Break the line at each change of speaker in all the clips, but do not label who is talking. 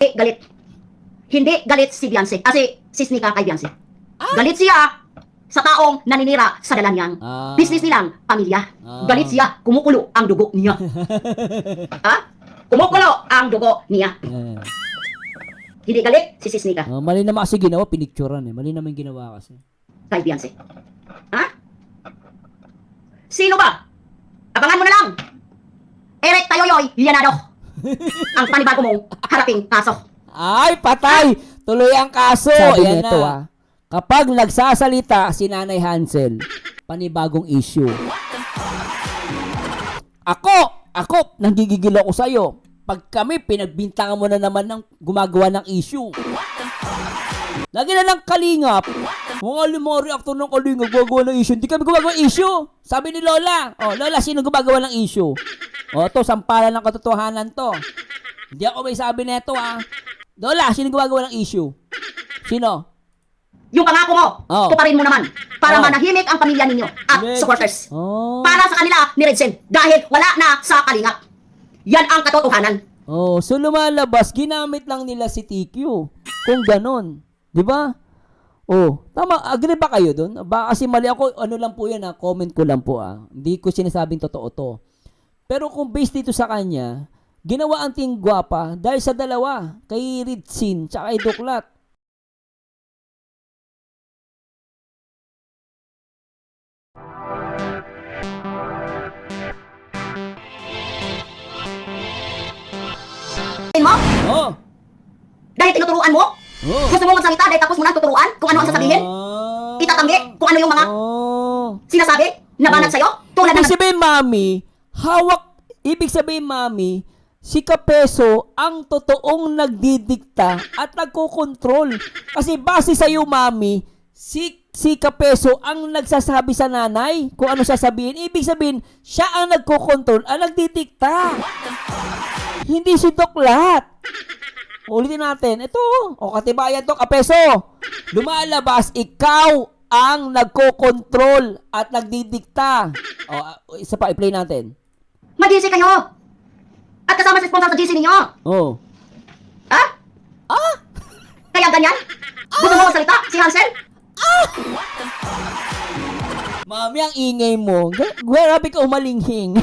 galit. Hindi galit si Beyonce. Si Snika kay Beyonce. Galit siya sa taong naninira sa dala niyang business nilang pamilya. Galit siya, kumukulo ang dugo niya. Kumukulo ang dugo niya. Hindi galit si Snika
Mali naman kasi ginawa, pinicturean eh. Mali naman ginawa kasi.
kay Beyonce. Sino ba? Abangan mo na lang. Eric Tayoyoy Llanado. Ang panibago mong haraping kaso.
Ay, patay! Tuloy ang kaso.
Sabi
Ayan
nito,
na. Kapag nagsasalita si Nanay Hansel, panibagong issue. Ako, nanggigigil ako sa'yo. Pag kami, pinagbintangan mo na naman ng gumagawa ng issue. Lagi na lang kalingap. Mga reactor ng kalingap, gumagawa ng issue. Hindi kami gumagawa ng issue. Sabi ni Lola. Lola, sino gumagawa ng issue? To, sampalan ng katotohanan to. Hindi ako may sabi neto, Lola, sino gumagawa ng issue? Sino?
Yung pangako mo, tuparin mo naman para manahimik ang pamilya ninyo at supporters. Para sa kanila ni Redsen dahil wala na sa kalingap. Yan ang katotohanan.
So lumalabas, ginamit lang nila si TQ. Kung ganon. Di ba? Tama. Agree ba kayo dun? Ba kasi mali ako, ano lang po yan, comment ko lang po, Hindi ko sinasabing totoo to. Pero kung based dito sa kanya, ginawa ang ting gwapa dahil sa dalawa, kay Redsin tsaka kay Duklat.
Mo? Dahil tinuturuan mo? Gusto mo magsalita dahil tapos mo nang tuturuan kung ano ang sasabihin? Itatanggi kung ano yung mga sinasabi na banat sa'yo? Tulad ng...
Ibig sabihin, Mami, si Kapeso ang totoong nagdidikta at nagkokontrol. Kasi base sa'yo, Mami, si Kapeso ang nagsasabi sa nanay kung ano sasabihin. Ibig sabihin, siya ang nagkokontrol, ang nagdidikta. Hindi si Duklat. Ulitin natin. Ito. Katibayan to, Kapeso. Lumalabas, ikaw ang nagkokontrol at nagdidikta. Isa pa, i-play natin.
Mag-GC kayo! At kasama sa sponsor sa GC ninyo! Kaya ganyan? Gusto mo magsalita, si Hansel?
Mami, ang ingay mo. Grabe ka umalinghing.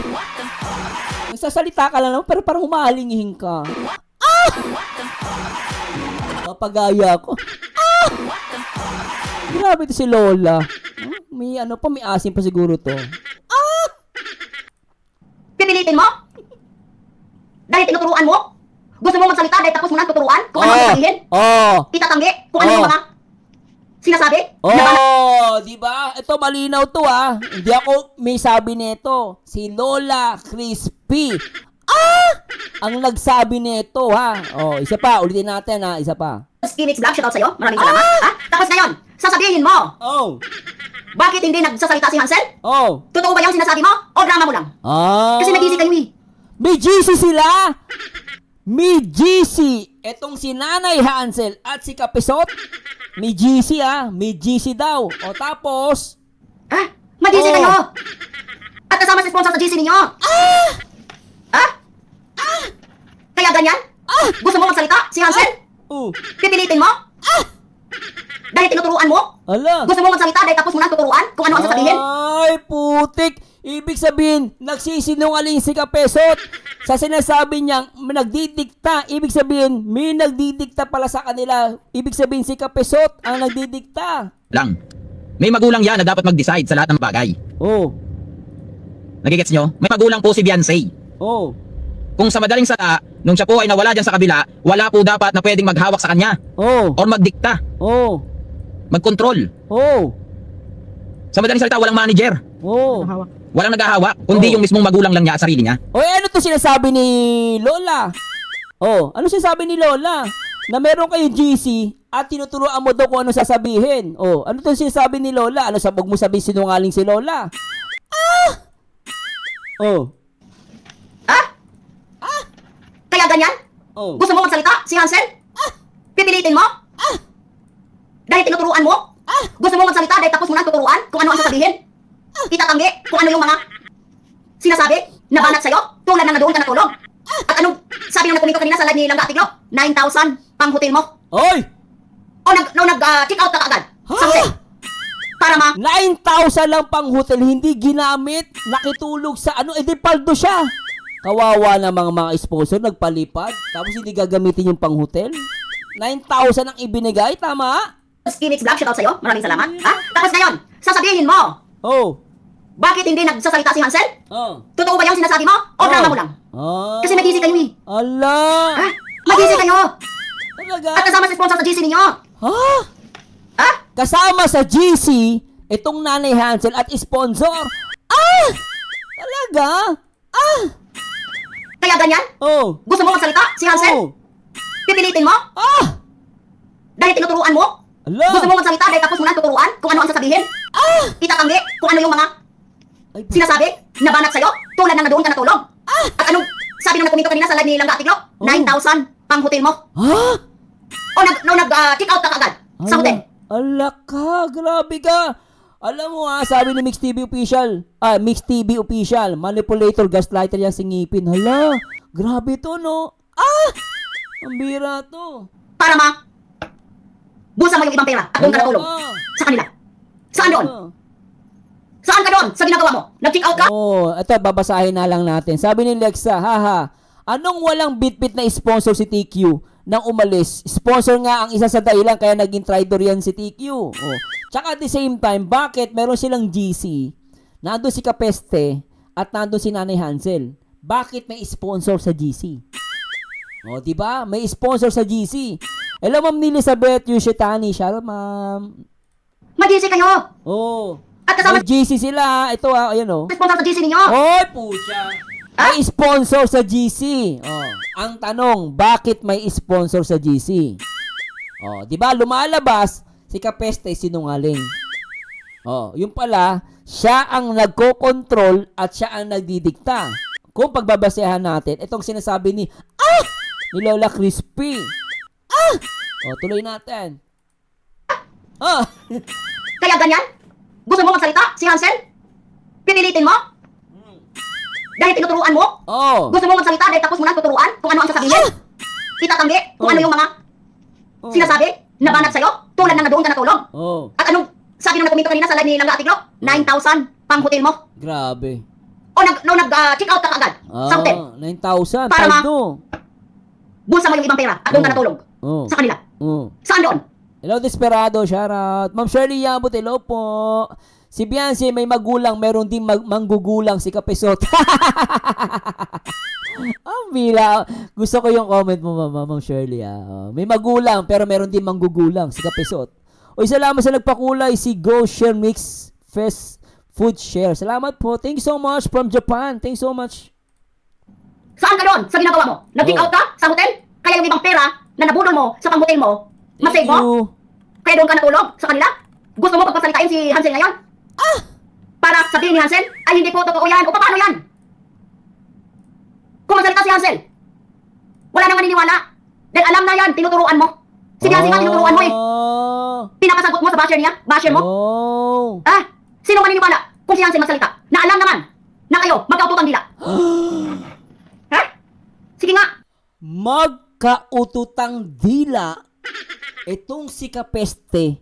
Nagsasalita ka lang naman, pero parang umalinghing ka. Papagaya ko. Grabe to si Lola. May asin pa siguro to.
Pipilitin mo? Dahil tinuturuan mo? Gusto mo magsalita dahil tapos mo nang tuturuan kung ano ang sasabihin? Itatanggi kung ano yung mga sinasabi?
Di ba? Ito malinaw to, Hindi ako may sabi nito. Si Lola Crispy. Ang nagsabi nito, isa pa, ulitin natin, isa pa.
Skinix Vlog, shoutout sa'yo. Maraming salamat. Tapos ngayon, sasabihin mo. Bakit hindi nagsasalita si Hansel? Totoo ba yung sinasabi mo? O drama mo lang? Kasi may GC kayo eh.
May GC sila! May GC! Etong si Nanay Hansel at si Kapesot, may GC may GC daw. Tapos...
May GC kayo! At kasama si sponsor sa GC ninyo? Kaya ganyan? Gusto mo magsalita si Hansel? Pipilitin mo? Dahil tinuturuan mo? Gusto mo magsalita dahil tapos mo nang tuturuan kung ano ang sasabihin?
Ay, putik! Ibig sabihin, nagsisinungaling si Kapesot sa sinasabi niyang nagdidikta. Ibig sabihin, may nagdidikta pala sa kanila. Ibig sabihin, si Kapesot ang nagdidikta.
Lang. May magulang yan na dapat mag-decide sa lahat ng bagay. Nagigets nyo? May magulang po si Beyonce. Kung sa madaling sala, nung siya po ay nawala dyan sa kabila, wala po dapat na pwedeng maghawak sa kanya. Or magdikta. Magkontrol. Sa madaling salita, walang manager. Walang naghahawak, kundi yung mismong magulang lang niya at sarili niya.
Ano to sinasabi ni Lola? Ano sinasabi ni Lola? Na meron kayong GC at tinuturuan mo daw kung ano sasabihin. Ano to sinasabi ni Lola? Wag mo sabihin sinungaling si Lola.
Kaya ganyan? Gusto mo magsalita si Hansel? Pipilitin mo? Dahil tinuturuan mo? Gusto mo magsalita dahil tapos mo nang tuturuan kung ano ang sasabihin? Itatanggi kung ano yung mga sinasabi na banat sa'yo tulad ng nadoon ka natulog? At anong sabi nung nagkomento kanina sa live ni Langga Atiglo? 9,000 pang hotel mo?
Oy!
O nag-check out ka agad? Sa hotel? Para
9,000 lang pang hotel, hindi ginamit. Nakitulog sa di paldo siya. Kawawa na mga sponsor, nagpalipad. Tapos hindi gagamitin yung pang hotel. 9,000 ang ibinigay, tama?
Skinix Vlog, shoutout sa'yo. Maraming salamat. Ha? Tapos ngayon, sasabihin mo,
Oh.
bakit hindi nagsasalita si Hansel?
Oh.
Totoo ba yung sinasabi mo? O drama mo lang?
Ah.
Kasi may GC kayo eh.
Ala.
Ha? May GC kayo.
Talaga?
At kasama sa sponsor sa GC ninyo.
Ha?
Ha?
Kasama sa GC, itong Nanay Hansel at sponsor. Ah! Talaga? Ah!
Kaya ganyan?
Oh.
Gusto mo magsalita si Hansel?
Oh.
Pipilitin mo?
Ah!
Dahil tinuturuan mo?
Ala.
Gusto mo magsalita dahil tapos mo na tuturuan kung ano ang sasabihin?
Ah!
Itatanggi kung ano yung mga
Ay,
sinasabi na banat sa'yo tulad ng nadoon ka natulog. At anong sabi nung nagkomento kanina sa live ni Langga Atiglo? 9,000 pang hotel mo?
Ha?
O nag-check out ka agad sa hotel?
Ala ka, grabe ka. Alam mo sabi ni Mix TV Official, Mix TV Official, manipulator, gaslighter yan singipin. Hala, grabe to, no? Ah! Ang bira to.
Para bulsa mo yung ibang pera at doon ka natulog sa kanila. Saan doon? Saan ka doon sa ginagawa mo? Nag-check out ka?
Ito, babasahin na lang natin. Sabi ni Lexa, haha, anong walang bitbit na sponsor si TQ nang umalis? Sponsor nga ang isa sa dahilan kaya naging traitor yan si TQ. Tsaka at the same time, bakit meron silang GC? Nandun si Kapeste at nandun si Nanay Hansel. Bakit may sponsor sa GC? Diba? May sponsor sa GC. Hello, Ma'am Elizabeth Yushitani. Shoutout, Ma'am.
Mag-GC kayo! At kasama
May GC sila. Ito ayan
sponsor sa GC ninyo?
Oy, pucha. May sponsor sa GC. Ang tanong, bakit may sponsor sa GC? Di ba lumalabas si Kapeste sinungaling. Yung pala, siya ang nagko-control at siya ang nagdidikta. Kung pagbabasehan natin, itong sinasabi ni Lola Crispy. Tuloy natin.
Kaya ganyan? Gusto mo magsalita si Hansel? Pipilitin mo? Dahil tinuturuan mo? Gusto mo magsalita dahil tapos mo na tuturuan kung ano ang sasabihin? Itatanggi kung ano yung mga sinasabi na banat sa'yo tulad ng nadoon ka natulog? At anong sabi nung nagkomento kanina sa live ni Langga Atiglo? 9,000 pang hotel mo?
Grabe.
O nag-check out ka agad sa hotel?
9,000.
Para
Paldo.
bulsa mo yung ibang pera at doon ka natulog sa kanila. Saan doon?
Hello, Desperado. Shoutout. Ma'am Shirley Yabut, hello po. Si Beyonce may magulang, meron din manggugulang si Kapesot. Ang bila. Gusto ko yung comment mo, Ma'am Shirley. May magulang, pero meron din manggugulang si Kapesot. Salamat sa nagpakulay, si Go Share Mix Fest Food Share. Salamat po. Thank you so much from Japan. Thank you so much.
Saan ka doon sa ginagawa mo? Nag-check out ka sa hotel? Kaya yung ibang pera na nabudol mo sa pang-hotel mo, masave mo? Kaya doon ka natulog sa kanila? Gusto mo pagpasalitain si Hansel ngayon? Para sabihin ni Hansel, ay hindi po totoo yan. O paano yan? Kung magsalita si Hansel, wala nang maniniwala. Dahil alam na yan, tinuturuan mo. Si Hansel nga tinuturuan mo eh. Pinapasagot mo sa basher niya, basher mo. Sino maniniwala kung si Hansel magsalita? Na alam naman na kayo magkaututang dila. Sige nga.
Magkaututang dila itong si Kapeste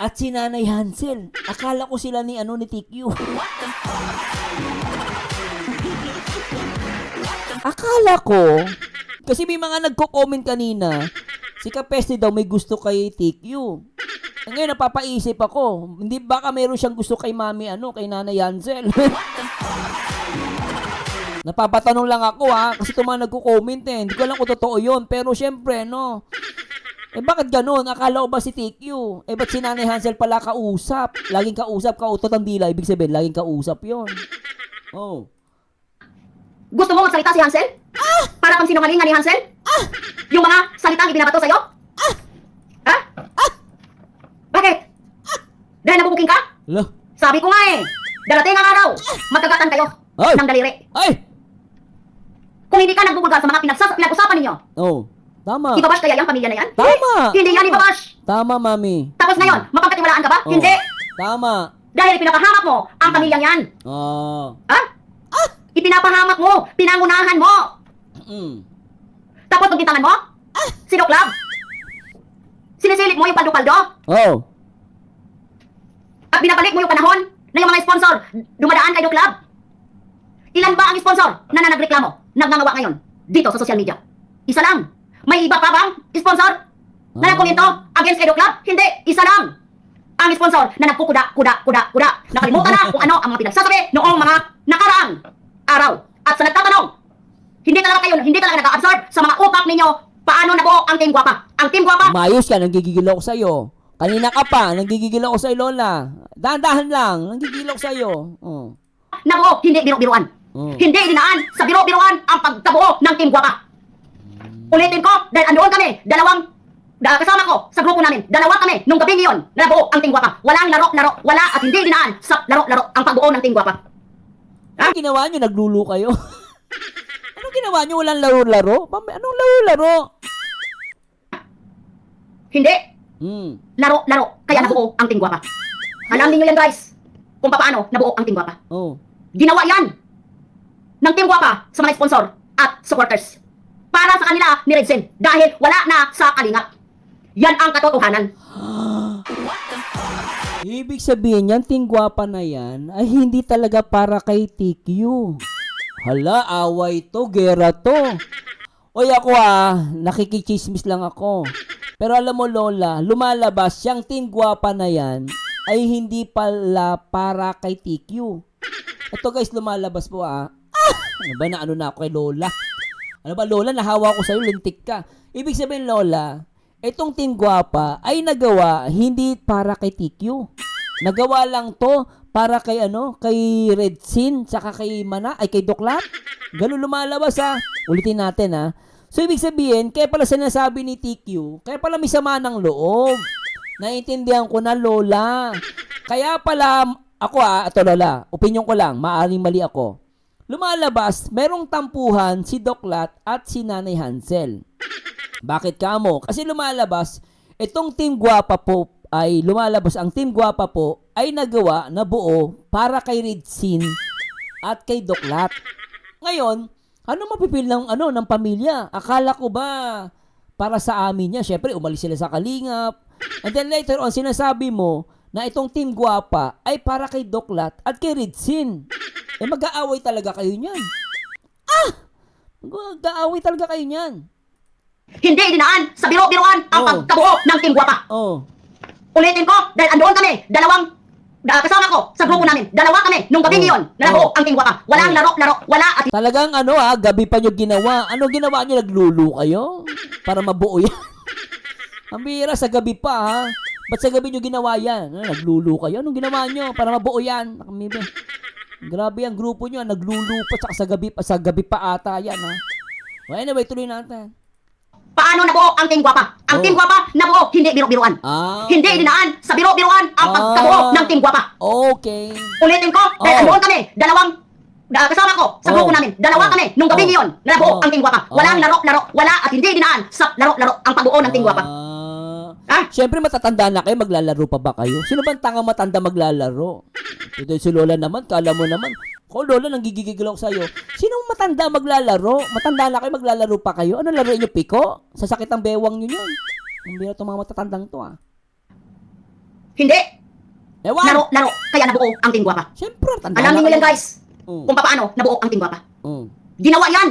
at si Nanay Hansel. Akala ko sila ni TQ. Akala ko, kasi may mga nagko-comment kanina, si Kapeste daw may gusto kay TQ. Ngayon napapaisip ako, hindi baka meron siyang gusto kay Mami kay Nanay Hansel. Napapatanong lang ako kasi ito mga nagko-comment hindi ko alam kung totoo yun. Pero syempre, bakit ganun? Akala ko ba si TQ? Ba't si Nanay Hansel pala kausap? Laging kausap, kautot ang dila. Ibig sabihin, laging kausap yun.
Gusto mo magsalita si Hansel? Para kang sinungalingan ni Hansel? Yung mga salitang ibinabato sa'yo? Bakit? Dahil nabubuking ka? Sabi ko nga darating ang araw, magkagatan kayo ng daliri. Kung hindi ka nagbubugal sa mga pinag-usapan ninyo,
tama.
ibabash kaya yung pamilya na yan?
Tama.
Hindi yan ibabash.
Tama, Mami.
Tapos ngayon, mapagkatiwalaan ka ba? Hindi.
Tama.
Dahil pinapahamak mo ang pamilyang yan. Ipinapahamak mo, pinangunahan mo. Tapos pagbintangan mo, sinuklab. Sinisilip mo yung paldo-paldo.
Oh.
At binabalik mo yung panahon na yung mga sponsor dumadaan kay Duklab. Ilan ba ang sponsor na nagreklamo, nagngangawa ngayon dito sa social media? Isa lang. May iba pa bang sponsor na nagkomento against kay Duklab? Hindi, isa lang. Ang sponsor na nagkukuda. Nakalimutan na kung ano ang mga pinagsasabi noong mga nakaraang araw. At sa nagtatanong, hindi talaga nag-absorb sa mga utak ninyo paano nabuo ang Team Guapa. Ang Team Guapa,
Mayos ka, nanggigigil ako sa'yo. Kanina ka pa, nanggigigil ako sa'yo, Lola. Dahan-dahan lang, nanggigigil ako sa'yo. Oh.
nabuo, hindi biro-biroan. Hindi dinaan sa biro-biroan ang pagtabuo ng Team Guapa. Ulitin ko, dahil andoon kami, kasama ko sa grupo namin, dalawa kami nung gabi ngayon na nabuo ang Team Guapa. Walang laro-laro, wala at hindi dinaan sa laro-laro ang pagbuo ng Team Guapa.
Ano ginawa nyo? Naglulo kayo? Ano ginawa nyo? Walang laro-laro? Anong laro-laro?
Hindi. Laro-laro, kaya nabuo ang Team Guapa. Alam niyo yan guys, kung paano nabuo ang Team Guapa. Ginawa yan ng Team Guapa sa mga sponsor at supporters para sa kanila ni Redsen dahil wala na sa kalingap. Yan ang katotohanan.
Ibig sabihin yan, Team Guapa na yan, ay hindi talaga para kay TQ. Hala, away to, gera to. Oy ako nakikichismis lang ako. Pero alam mo Lola, lumalabas yung Team Guapa na yan ay hindi pala para kay TQ. Ito guys, lumalabas po Ano ba na ako kay Lola? Ano ba Lola, nahawa ko sa'yo, lintik ka. Ibig sabihin Lola, itong Team Guapa ay nagawa hindi para kay TQ. Nagawa lang to para kay kay Redsin, saka kay kay Doklat. Ganun lumalabas Ulitin natin So ibig sabihin, kaya pala sinasabi ni TQ, kaya pala may sama ng loob. Naiintindihan ko na Lola. Kaya pala ako ito Lola, opinion ko lang, maaaring mali ako. Lumalabas, merong tampuhan si Doklat at si Nanay Hansel. Bakit kamo? Kasi lumalabas, itong Team Guapa po ay lumalabas, ang Team Guapa po ay nagawa na buo para kay Redsin at kay Doklat. Ngayon, ano mapipil ng pamilya? Akala ko ba para sa amin niya? Syempre, umalis sila sa kalingap. And then later on, sinasabi mo na itong Team Guapa ay para kay Doklat at kay Redsin. Mag-aaway talaga kayo niyan. Mag-aaway talaga kayo niyan.
Hindi dinaan sa biro-biroan ang pagkabuo ng Team Guapa. Ulitin ko, dahil andoon kami, kasama ko sa grupo namin, dalawa kami nung gabi ngayon na nabuo ang Team Guapa. Walang laro-laro, wala at
talagang gabi pa nyo ginawa. Ano ginawa nyo? Naglulu kayo? Para mabuo yan? Ang bihira, sa gabi pa Ba't sa gabi nyo ginawa yan? Naglulu kayo? Anong ginawa nyo para mabuo yan? Nakamibe. Grabe ang grupo nyo, naglulu pa, tsaka sa gabi pa ata yan Well, anyway, tuloy natin.
paano nabuo ang Team Guapa. Ang Team Guapa nabuo, hindi biro-biroan. Hindi dinaan sa biro-biroan ang pagkabuo ng Team Guapa.
Okay.
Ulitin ko, dahil andoon kami, kasama ko sa grupo namin, dalawa kami nung gabi ngayon na nabuo ang Team Guapa. Walang laro-laro, wala at hindi dinaan sa laro-laro ang pagbuo ng Team Guapa.
Siyempre matatanda na kayo, maglalaro pa ba kayo? Sino bang tanga matanda maglalaro? Ito si Lola naman, kala mo naman. Lola, nanggigigil ako sa'yo. Sinong matanda maglalaro? Matanda na kayo, maglalaro pa kayo? Ano laro nyo, piko? Sasakit ang bewang nyo yun. Ang bira itong mga matatandang to
Hindi.
Ewan.
Laro, kaya nabuo ang Team Guapa.
Siyempre, tanda
Alam
na
niyo
kayo.
yan guys, kung paano nabuo ang Team Guapa. Ginawa yan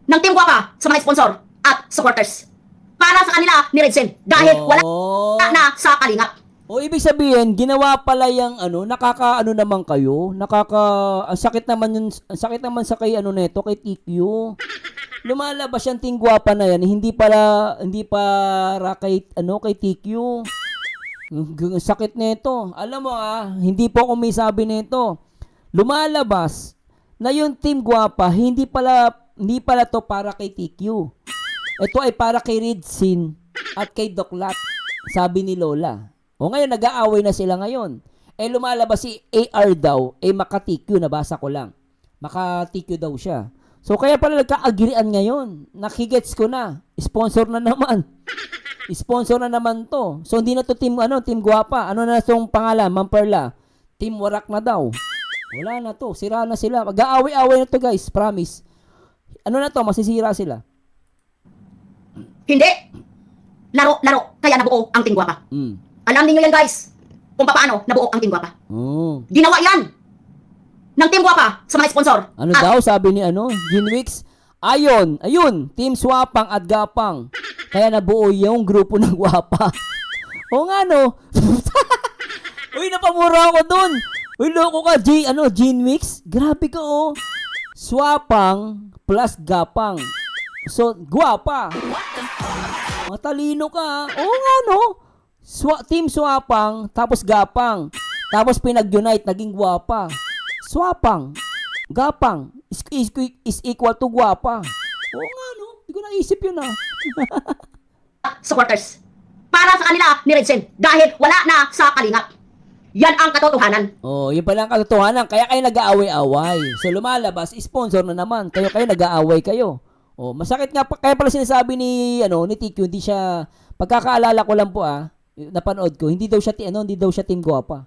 ng Team Guapa sa mga sponsor at supporters para sa kanila ni Redsen dahil wala na sa kalingap.
Ibig sabihin, ginawa pala yung nakaka naman kayo, ang sakit naman sa kay neto, kay TQ. Lumalabas yung Team Guapa na yan, hindi para kay kay TQ. Ang sakit nito. Alam mo hindi po ako may sabi nito. Lumalabas na yung Team Guapa, hindi pala to para kay TQ. Ito ay para kay Redsin at kay Doklat, sabi ni Lola. Ngayon, nag-aaway na sila ngayon. Lumalabas si AR daw, maka-TQ, nabasa ko lang. Maka-TQ daw siya. So, kaya pala nagka-agreean ngayon. Nakigets ko na. Sponsor na naman. Sponsor na naman to. So, hindi na to Team Guapa. Ano na itong pangalan, Ma'am Perla? Team Warak na daw. Wala na to. Sira na sila. Mag-aaway-aaway na to, guys. Promise. ano na to, masisira sila.
Hindi. Laro, kaya nabuo ang Team Guwapa. Alam niyo yan guys, kung paano nabuo ang Team Guwapa. Ginawa yan ng Team Guwapa sa mga sponsor.
Ano daw, sabi ni Ginwix? Ayun, Team Swapang at Gapang. Kaya nabuo yung grupo ng Guwapa. O nga no. Uy, napamura ako dun. Uy, loko ka, Ginwix? Grabe ka Swapang plus Gapang. So, Guwapa. Matalino ka. Oo nga no. Team Swapang, tapos Gapang. Tapos pinag-unite, naging Guwapa. Swapang, Gapang, is equal to Guwapa. Oo nga no. Hindi ko naisip yun
Supporters. Para sa kanila ni Redsen. Dahil wala na sa kalingap. Yan ang katotohanan.
Yun pala ang katotohanan. Kaya kayo nag-aaway-away. So lumalabas, sponsor na naman. Kayo nag-aaway kayo. Masakit nga kaya pala sinasabi ni TQ, hindi siya, pagkakaalala ko lang po napanood ko, hindi daw siya Team Guwapa.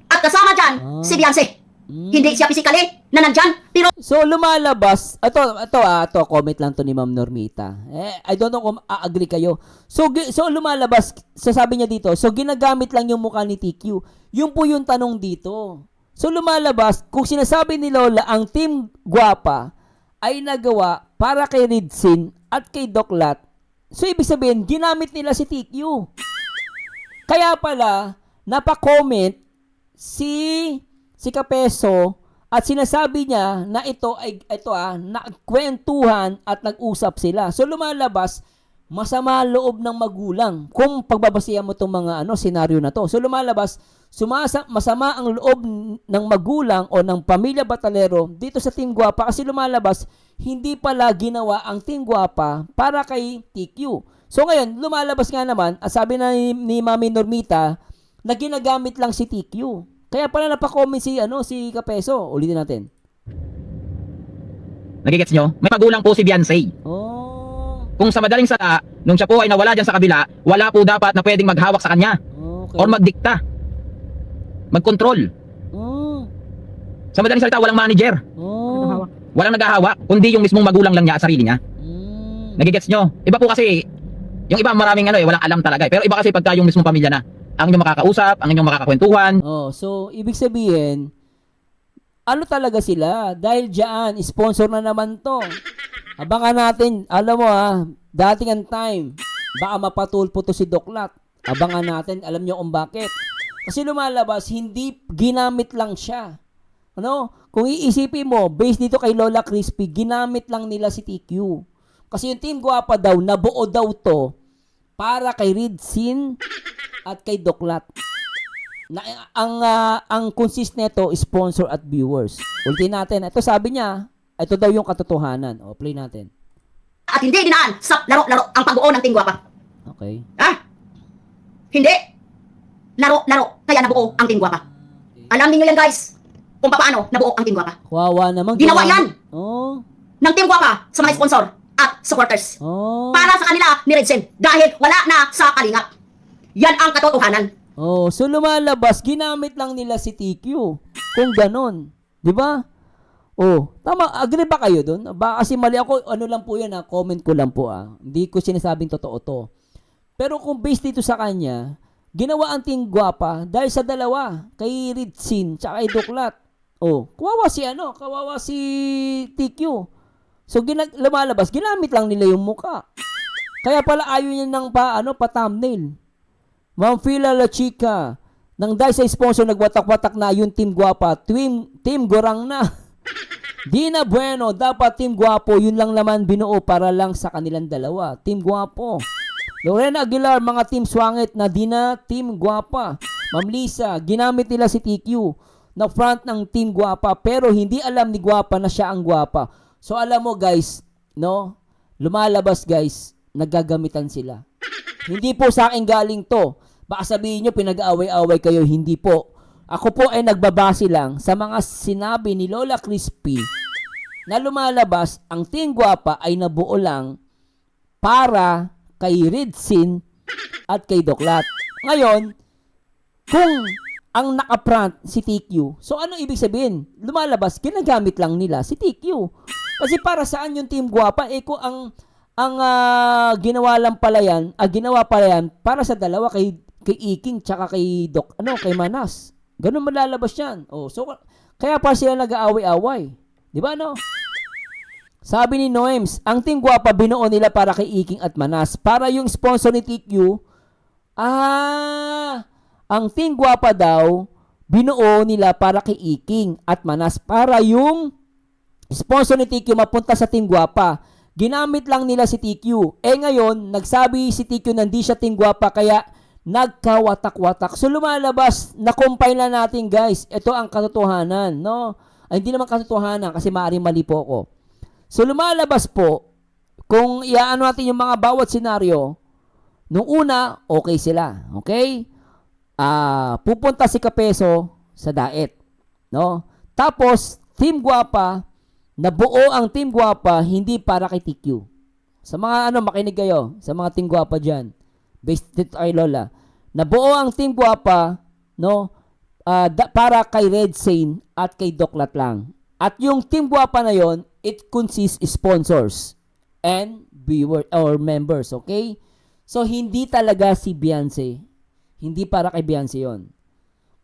At kasama dyan, si Beyonce. Hindi siya physically na nandyan, pero
So lumalabas, ito comment lang to ni Ma'am Normita. I don't know kung agree kayo. So lumalabas, sasabi niya dito, so ginagamit lang yung mukha ni TQ. Yun po yung tanong dito. So lumalabas, kung sinasabi ni Lola ang Team Guwapa ay nagawa para kay Ridsin at kay Doklat, so ibig sabihin, ginamit nila si TQ. Kaya pala, napa-comment si Kapeso at sinasabi niya na nagkwentuhan at nag-usap sila. So lumalabas, masama loob ng magulang kung pagbabasihan mo itong mga senaryo na to. So lumalabas, masama ang loob ng magulang o ng pamilya Batalero dito sa Team Guwapa kasi lumalabas, hindi pala ginawa ang Team Guwapa para kay TQ. So ngayon, lumalabas nga naman, sabi na ni Mami Normita, na ginagamit lang si TQ. Kaya pala napakomment si Kapeso. Ulitin natin.
Nagigets nyo? May magulang po si Beyonce. Kung sa madaling sala, nung siya po ay nawala dyan sa kabila, wala po dapat na pwedeng maghawak sa kanya.
Okay.
Or magdikta. Magkontrol. Sa madaling salita, walang manager. Walang naghahawak, kundi yung mismong magulang lang niya at sarili niya. Nagigets nyo? Iba po kasi, yung iba maraming walang alam talaga. Pero iba kasi pagka yung mismong pamilya na, ang inyong makakausap, ang inyong makakakwentuhan.
So ibig sabihin, ano talaga sila? Dahil diyan, sponsor na naman to. Abangan natin, alam mo dating ang time, baka mapatulpo to si Doklat. Abangan natin, alam nyo kung bakit. Kasi lumalabas, hindi ginamit lang siya. Kung iisipin mo, based dito kay Lola Crispy, ginamit lang nila si TQ. Kasi yung Team Guwapa daw, nabuo daw to para kay Ridsin at kay Doklat. Ang consist nito, sponsor at viewers. Ulitin natin. Ito sabi niya, ito daw yung katotohanan. Play natin.
at hindi dinaan sa laro-laro ang pagbuo ng Team Guwapa.
Okay.
Hindi. Laro-laro kaya nabuo ang Team Guwapa. Alam niyo yan guys, kung paano nabuo ang Team Guwapa.
Wawa naman.
Ginawa yan
ng
Team Guwapa sa mga sponsor at supporters. Para sa kanila ni Redsen dahil wala na sa kalingap. Yan ang katotohanan.
So lumalabas, ginamit lang nila si TQ. Kung ganon. Di ba? Tama. Agree ba kayo dun? Kasi mali ako, ano lang po yan comment ko lang po Hindi ko sinasabing totoo to. Pero kung based dito sa kanya, ginawa ang Team Guwapa dahil sa dalawa, kay Ridsin tsaka kay Doklat. Kawawa si TQ. So lumalabas, ginamit lang nila yung muka. Kaya pala ayaw niya ng pa-thumbnail. Ma'am Fila La Chica, nang dahil sa sponsor nagwatak-watak na yung Team Guwapa, Team Gorang na. Di na bueno, dapat Team Guwapo, yun lang naman binuo para lang sa kanilang dalawa. Team Guwapo. Lorena Aguilar, mga Team Swangit na di na Team Guwapa. Ma'am Lisa, ginamit nila si TQ na front ng Team Guwapa pero hindi alam ni Guwapa na siya ang Guwapa. So alam mo guys, lumalabas guys, naggagamitan sila. Hindi po sa akin galing to. Baka sabihin nyo pinag-away-away kayo, hindi po. Ako po ay nagbabase lang sa mga sinabi ni Lola Crispy na lumalabas ang Team Guwapa ay nabuo lang para kay Ridsin at kay Doklat. Ngayon, kung ang nakaprant si TQ, so ano ibig sabihin? Lumalabas, ginagamit lang nila si TQ. Kasi para saan yung Team Guwapa? Eh kung ginawa pala yan para sa dalawa kay Iking tsaka kay kay Manas. Ganun malalabas yan. Oh, so kaya pa sila nag-aaway-away. 'Di ba no? Sabi ni Noems, ang Team Guwapa binuo nila para kay Iking at Manas. Para yung sponsor ni TQ, ang Team Guwapa daw, binuo nila para kay Iking at Manas. Para yung sponsor ni TQ mapunta sa Team Guwapa. Ginamit lang nila si TQ. Eh ngayon, nagsabi si TQ na hindi siya Team Guwapa, kaya nagkawatak-watak. So lumalabas, na-compile na natin guys. Ito ang katotohanan, no? Ay, hindi naman katotohanan kasi maaaring mali po ako. So lumalabas po, kung iaano natin yung mga bawat senaryo, nung una, okay sila. Okay? Pupunta si Kapeso sa Daet. No? Tapos, Team Guwapa, nabuo ang Team Guwapa hindi para kay TQ. Sa mga makinig kayo, sa mga Team Guwapa dyan, based dito kay Lola, nabuo ang Team Guwapa, no? Para kay Red Sane at kay Doklat lang. At yung Team Guwapa na yon, it consists sponsors and viewer or members, okay? So hindi talaga si Beyonce. Hindi para kay Beyonce 'yon.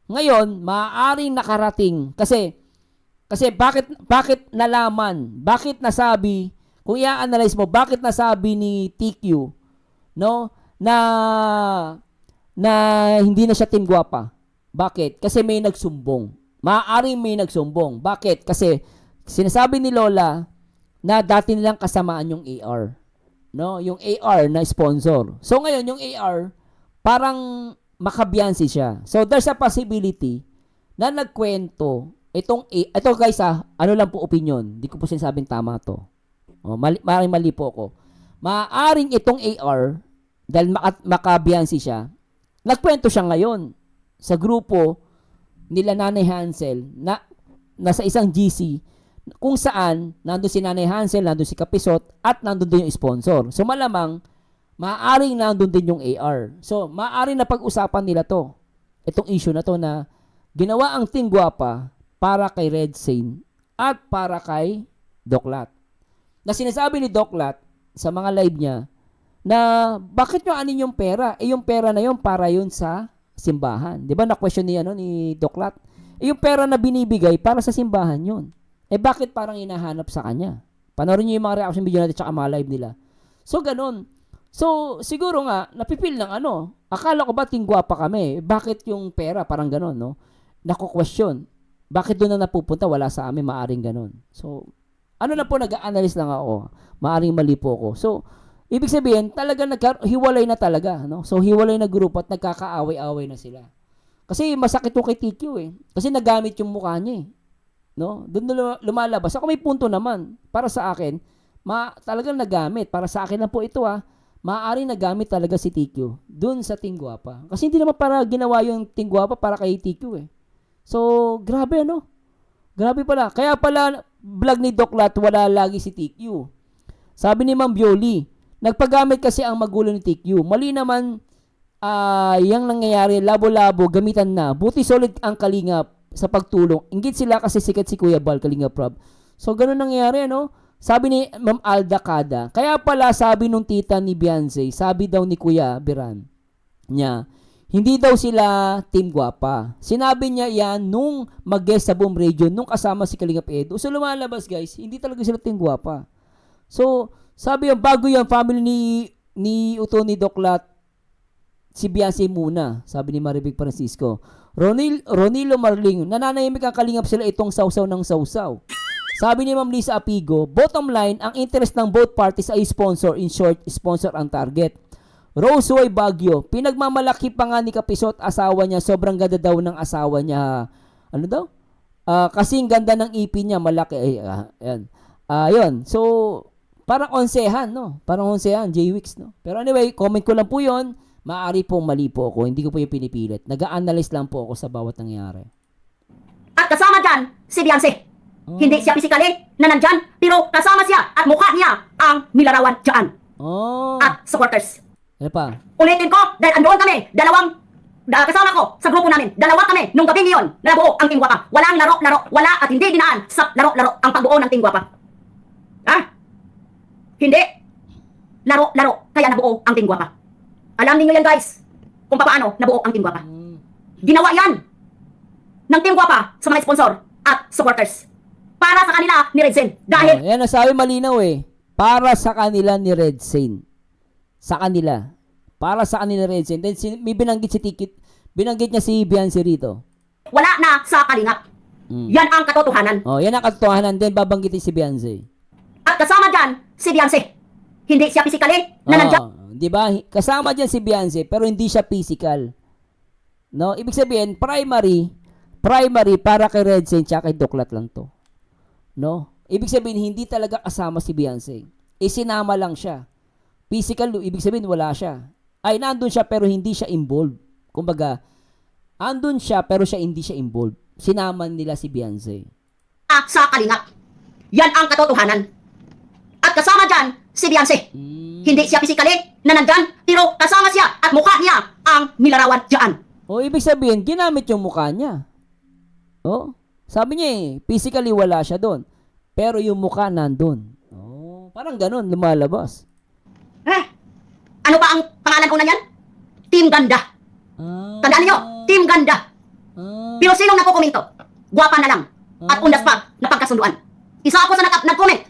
Ngayon, maaaring nakarating kasi bakit nalaman? Bakit nasabi? Kung i-analyze mo, bakit nasabi ni TQ, no, na hindi na siya Team Guwapa? Bakit? Kasi may nagsumbong. Maaaring may nagsumbong. Bakit? Kasi sinasabi ni Lola na dati nilang kasamaan yung AR. No? Yung AR na sponsor. So ngayon, yung AR, parang makabiyansi siya. So there's a possibility na nagkwento ito guys ano lang po opinion. Hindi ko po sinasabing tama to. Mali po ako. Maaaring itong AR, dahil makabiyansi siya, nagkwento siya ngayon sa grupo nila Nanay Hansel na nasa isang GC kung saan nandun si Nanay Hansel, nandun si Kapisot, at nandun din yung sponsor. So malamang, maaaring nandun din yung AR. So maaaring na pag-usapan nila to. Itong issue na to na ginawa ang Team Guwapa para kay Red Sane at para kay Doklat. Na sinasabi ni Doklat sa mga live niya na bakit nyo anin yung pera? Eh yung pera na yun para yun sa simbahan. Di ba na-question ni Doklat? Eh yung pera na binibigay para sa simbahan yun. Eh bakit parang hinahanap sa kanya? Panoorin niyo yung mga reaction video natin tsaka mga live nila. So ganun. So siguro nga napipil ng akala ko ba Team Guwapa kami? Bakit yung pera parang ganun, no? Nako-question. Bakit doon na napupunta? Wala sa amin, maaring ganun. So na po, nag-analyze lang ako. Maaring mali po ako. So ibig sabihin, talaga hiwalay na talaga, no? So hiwalay na grupo at nagkakaaway-away na sila. Kasi masakit yung kay TQ eh. Kasi nagamit yung mukha niya eh. No? Doon lumalabas. Ako may punto naman. Para sa akin, talagang nagamit. Para sa akin na po ito maaari nagamit talaga si TQ doon sa Team Guwapa. Kasi hindi naman para ginawa yung Team Guwapa para kay TQ eh. So, grabe Grabe pala. Kaya pala, vlog ni Doklat, wala lagi si TQ. Sabi ni Ma'am Bioli, nagpagamit kasi ang magulo ni TQ. Mali naman, yung nangyayari, labo-labo, gamitan na. Buti solid ang Kalingap sa pagtulong. Inggit sila kasi sikat si Kuya Bal, Kalingap Rob. So, ganun nangyayari, Sabi ni Ma'am Alda Kada, kaya pala sabi nung tita ni Beyonce, sabi daw ni Kuya Biran niya, hindi daw sila Team Guwapa. Sinabi niya yan nung mag-guest sa Boom Radio, nung kasama si Kalingap Edo. So, lumalabas guys, hindi talaga sila Team Guwapa. So, sabi yung bago yung family ni Uto ni Doklat, si Beyonce muna, sabi ni Maribig Francisco. Ronilo Marling, nananahimik ang Kalingap sila itong sausaw ng sausaw. Sabi ni Ma'am Lisa Apigo, bottom line, ang interest ng both parties ay sponsor. In short, sponsor ang target. Rosewoy Baguio, pinagmamalaki pa nga ni Kapisot asawa niya, sobrang ganda daw ng asawa niya. Ano daw? Kasing ganda ng ipin niya, malaki. Yun. So, parang onsehan, no? Parang onsehan, J-Wix, no? Pero anyway, comment ko lang po yun. Maaari pong mali po ako. Hindi ko po yung pinipilit. Nag-a-analyze lang po ako sa bawat nangyari.
At kasama dyan, si Beyonce. Hindi siya physically na nandyan, pero kasama siya at mukha niya ang nilarawan dyan. At supporters.
Ano pa?
Ulitin ko, dahil andoon kami, kasama ko sa grupo namin, dalawa kami nung gabi ngayon na nabuo ang Team Guwapa. Walang laro-laro, wala at hindi dinaan sa laro-laro ang pagbuo ng Team Guwapa. Ha? Hindi. Laro, kaya nabuo ang Team Guwapa. Alam niyo yan guys, kung paano nabuo ang Team Guwapa. Ginawa yan ng Team Guwapa sa mga sponsor at supporters. Para sa kanila ni Redzen. Dahil
Yan nasabi malinaw eh. Para sa kanila ni Redzen. Sa kanila. Para sa kanila ni Redzen. Then may binanggit si Tikit. Binanggit niya si Beyonce rito.
wala na sa kalingap. Yan ang katotohanan.
Oh, yan ang katotohanan din babanggitin si Beyonce.
At kasama dyan, si Beyonce. Hindi siya physically na nandiyan.
Di ba? Kasama diyan si Beyonce pero hindi siya physical. No, ibig sabihin primary para kay Redzen tsaka kay Doklat lang to. No? Ibig sabihin hindi talaga kasama si Beyonce. Isinama lang siya. Physical, ibig sabihin wala siya. Ay nandun siya pero hindi siya involved. Kumbaga, andun siya pero hindi siya involved. Sinama nila si Beyonce.
Sa kalingap. Yan ang katotohanan. At kasama dyan, si Beyonce. Hindi siya physically na nandyan, pero kasama siya at mukha niya ang nilarawan dyan.
O ibig sabihin, ginamit yung mukha niya. Oh, sabi niya physically wala siya doon. Pero yung mukha nandun. Oh, parang ganun, lumalabas.
Ano pa ang pangalan una niyan? Team Ganda. Tandaan niyo, Team Ganda. Pero sinong nagko-komento? Guwapa na lang. At on the spot, napagkasunduan. Isa ako sa nag-comment.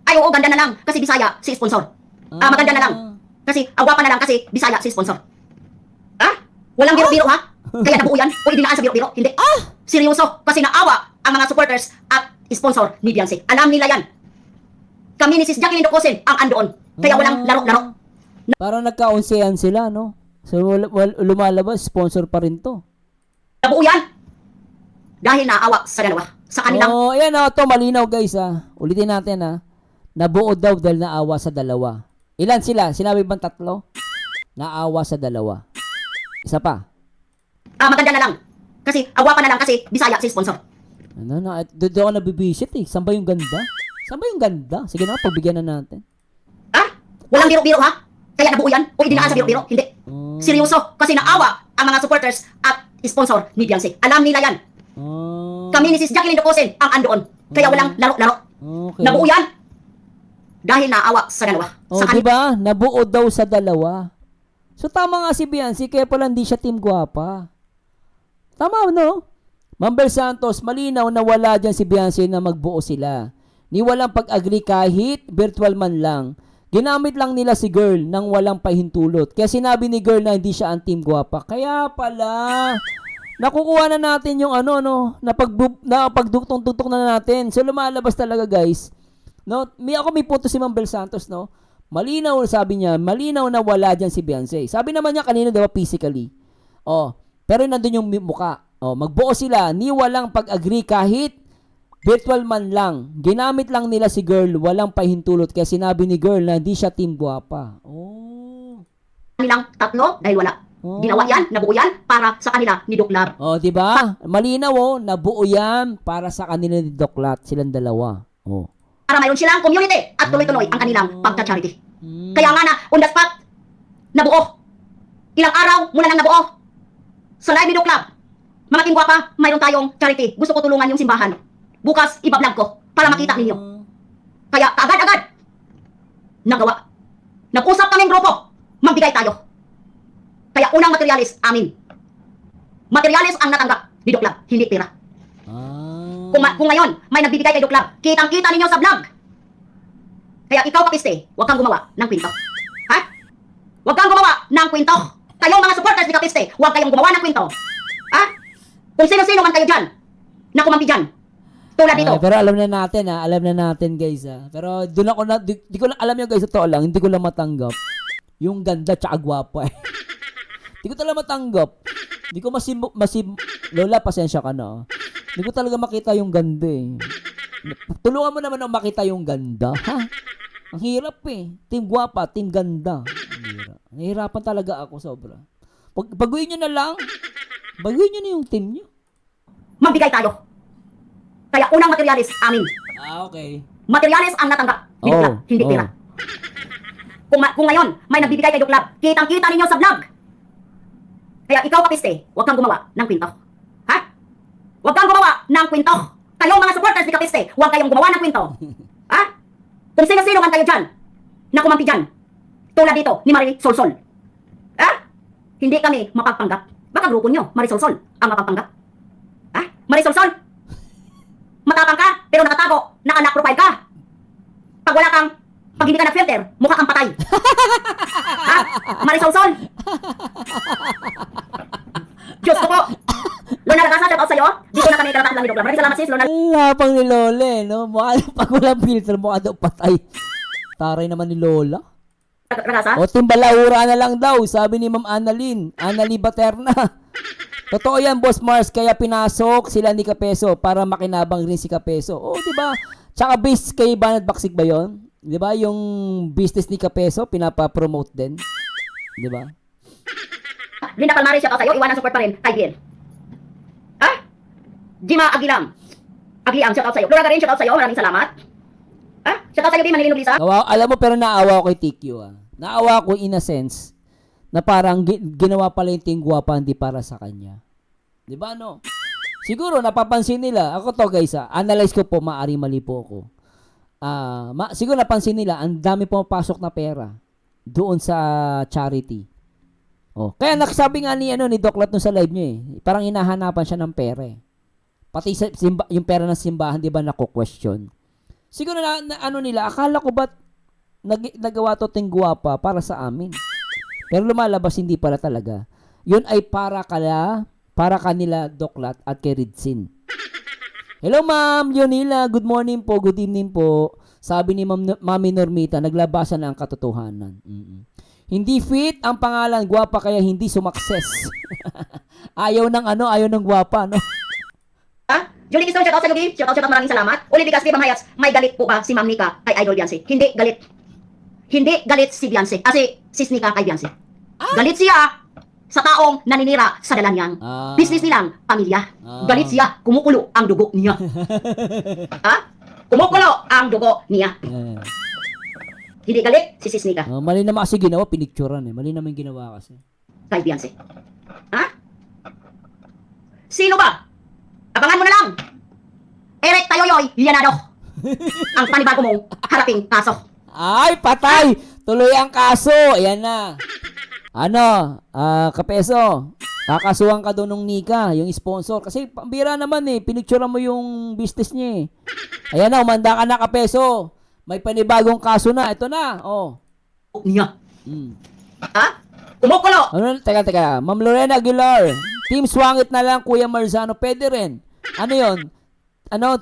Ay, oo, ganda na lang kasi Bisaya si sponsor. Maganda na lang kasi guwapa na lang kasi Bisaya si sponsor. Walang biro-biro ha? Kaya nabuo yan? O idinaan sa biro-biro? Hindi. Seryoso kasi naawa ang mga supporters at sponsor ni Beyonce. Alam nila yan. Kami ni Sis Jacqueline Docosen ang andoon. Kaya walang laro-laro.
Parang nagkaunsehan sila, no? So, lumalabas, sponsor pa rin to.
Nabuo yan. Dahil naawa sa dalawa. Sa kanilang
Oh, ayan to malinaw guys Ulitin natin Nabuo daw dahil naawa sa dalawa. Ilan sila? Sinabi bang tatlo? Naawa sa dalawa. Isa pa.
maganda na lang. Kasi guwapa na lang kasi Bisaya si sponsor.
Doon ako nabibisit Saan ba yung ganda? Saan ba yung ganda? Sige na, pagbigyan na natin.
Walang biro-biro ha? Kaya nabuo yan? O idinaan sa biro-biro? Hindi. Seryoso kasi naawa ang mga supporters at sponsor ni Beyonce. Alam nila yan. Kami ni Sis Jacqueline Docosen ang andoon. Kaya walang laro-laro.
Okay.
Nabuo yan. Dahil naawa sa dalawa. Sa
diba? Nabuo daw sa dalawa. So tama nga si Beyonce, kaya pala hindi siya Team Guwapa. Tama, no? Mambel Santos, malinaw na wala dyan si Beyonce na magbuo sila. Ni walang pag-agree kahit virtual man lang. Ginamit lang nila si Girl nang walang pahintulot. Kaya sinabi ni Girl na hindi siya ang Team Guwapa. Kaya pala, nakukuha na natin yung napagduktong-tuktok na natin. So lumalabas talaga guys. No, may punto si Mambel Santos, no? Malinaw, sabi niya, malinaw na wala dyan si Beyonce. Sabi naman niya kanina, diba, physically. Pero nandun yung mukha. Magbuo sila, ni walang pag-agree kahit virtual man lang. Ginamit lang nila si Girl, walang pahintulot. Kaya sinabi ni Girl na hindi siya Team Guwapa.
kanilang tatlo dahil wala. Ginawa yan, nabuo yan para sa kanila ni Doklat.
Diba? Malinaw, nabuo yan para sa kanila ni Doklat. Silang dalawa.
Para mayroon silang community at tuloy-tuloy ang kanilang pagka-charity. Kaya nga na, on the spot, nabuo. Ilang araw mula nang nabuo. Sa live ni Doklat, mga Team Guwapa, mayroon tayong charity. Gusto ko tulungan yung simbahan. Bukas, iba-vlog ko para makita ninyo. Kaya kaagad-agad, nagawa. Nag-usap kaming grupo, magbigay tayo. Kaya unang materialis, amin. Materialis ang natanggap ni Doklat, hindi pera. Kung ngayon, may nagbibigay kay Doklat, kitang-kita ninyo sa vlog. Kaya ikaw, Kapiste, huwag kang gumawa ng kwento. Huwag kang gumawa ng kwento. Kayong mga supporters ni Kapiste, huwag kayong gumawa ng kwento. Kung sino-sino man kayo dyan, na kumampi dyan, tulad dito.
Pero alam na natin guys Pero doon ako di ko lang alam yung guys, totoo lang, hindi ko lang matanggap yung ganda tsaka gwapa Hindi ko talaga matanggap. Hindi ko Lola, pasensya ka na. Hindi ko talaga makita yung ganda Tulungan mo naman ang makita yung ganda, ha? Ang hirap Team Guwapa, Team Ganda. Nahihirapan talaga ako sobra. Baguhin nyo na lang. Baguhin nyo na yung team nyo.
Magbigay tayo. Kaya unang materialis, amin.
Okay.
Materialis ang natanggap ni Doklat, hindi pera. Kung ngayon, may nagbibigay kay Doklat, kitang-kita ninyo sa vlog. Kaya ikaw, Kapiste, huwag kang gumawa ng kwento. Huwag kang gumawa ng kwento. Kayong mga supporters ni Kapiste, huwag kayong gumawa ng kwento. Kung sino-sino man kayo dyan, na kumampi dyan, tulad dito ni Marie Solsol. Hindi kami mapagpanggap. Baka grupo nyo, Marie Solsol, ang mapagpanggap. Marie Solsol, matapang ka, pero nakatago, naka-lock profile ka. Pag hindi ka nag-filter, mukha kang patay. Marie Solsol. Diyos ko po. Lona Ragasa, shout out sa'yo. Dito na kami karatahan lang ni Douglas. Maraming salamat sis, Lona.
Lapang ni Lola no? Mukha pag walang filter, mukha daw patay. Taray naman ni Lola.
Ragasa?
O timbalaura na lang daw, sabi ni Ma'am Annalyn Baterna. Totoo yan, Boss Mars, kaya pinasok sila ni Kapeso para makinabang rin si Kapeso. O, di ba? Tsaka based kay Banat Baksig ba yun? Di ba? Yung business ni Kapeso, pinapa-promote din. Di ba?
Linda Palmares, shout out sa'yo. Iwanan support pa rin kay Biel. Jima Aguilam, shout out sa'yo. Laura Garin, shout out sa'yo. Maraming salamat. Shout out sa'yo, Bim, Manilino Lisa.
Alam mo, pero naawa ko kay TQ. Naawa ko in a sense na parang ginawa pala yung Tingguapa hindi para sa kanya. Di ba, no? Siguro, napapansin nila. Ako to, guys, analyze ko po, maari mali po ako. Siguro napansin nila, ang dami pumapasok na pera doon sa charity. Kaya nakasabi nga ni Doklat nung sa live niya parang hinahanapan siya ng pera Pati yung pera ng simbahan, di ba, nako-question. Siguro nila, akala ko ba't nagawa to Tingguapa para sa amin? Pero lumalabas hindi pala talaga. Yun ay para kanila Doklat at kay Ridsin. Hello Ma'am Leonila, good morning po, good evening po. Sabi ni Mami Normita, naglabasan na ang katotohanan. Hindi fit ang pangalan Guapa kaya hindi sumakses. ayaw ng Guapa, no?
Julie Kiston, shout out sa Lugi. Shout out, maraming salamat. Uli Bigas, Bam Hayats, may galit po ba si Ma'am Nika kay Idol Beyonce? Hindi galit. Hindi galit si Beyonce. Kasi sis Nika kay Beyonce. Galit siya sa taong naninira sa dala niyang business nilang pamilya. Galit siya, kumukulo ang dugo niya. Kumukulo ang dugo niya. Hindi galit si sis Nika.
Mali naman kasi ginawa, pinicturean Mali naman ginawa kasi.
Kay Beyonce. Sino ba? Abangan mo na lang. Eric Tayoyoy Llanado. Ang panibago mong haraping kaso.
Ay, patay! Tuloy ang kaso. Ayan na. Kapeso, kakasuhan ka doon ng Nika, yung sponsor. Kasi pambira naman pinicturean mo yung business niya Ayan na, umanda ka na, Kapeso. May panibagong kaso na. Ito na,
Niya. Kumukulo.
Teka. Ma'am Lorena Aguilar. Team Swangit na lang, Kuya Marzano. Pwede rin. Ano yun?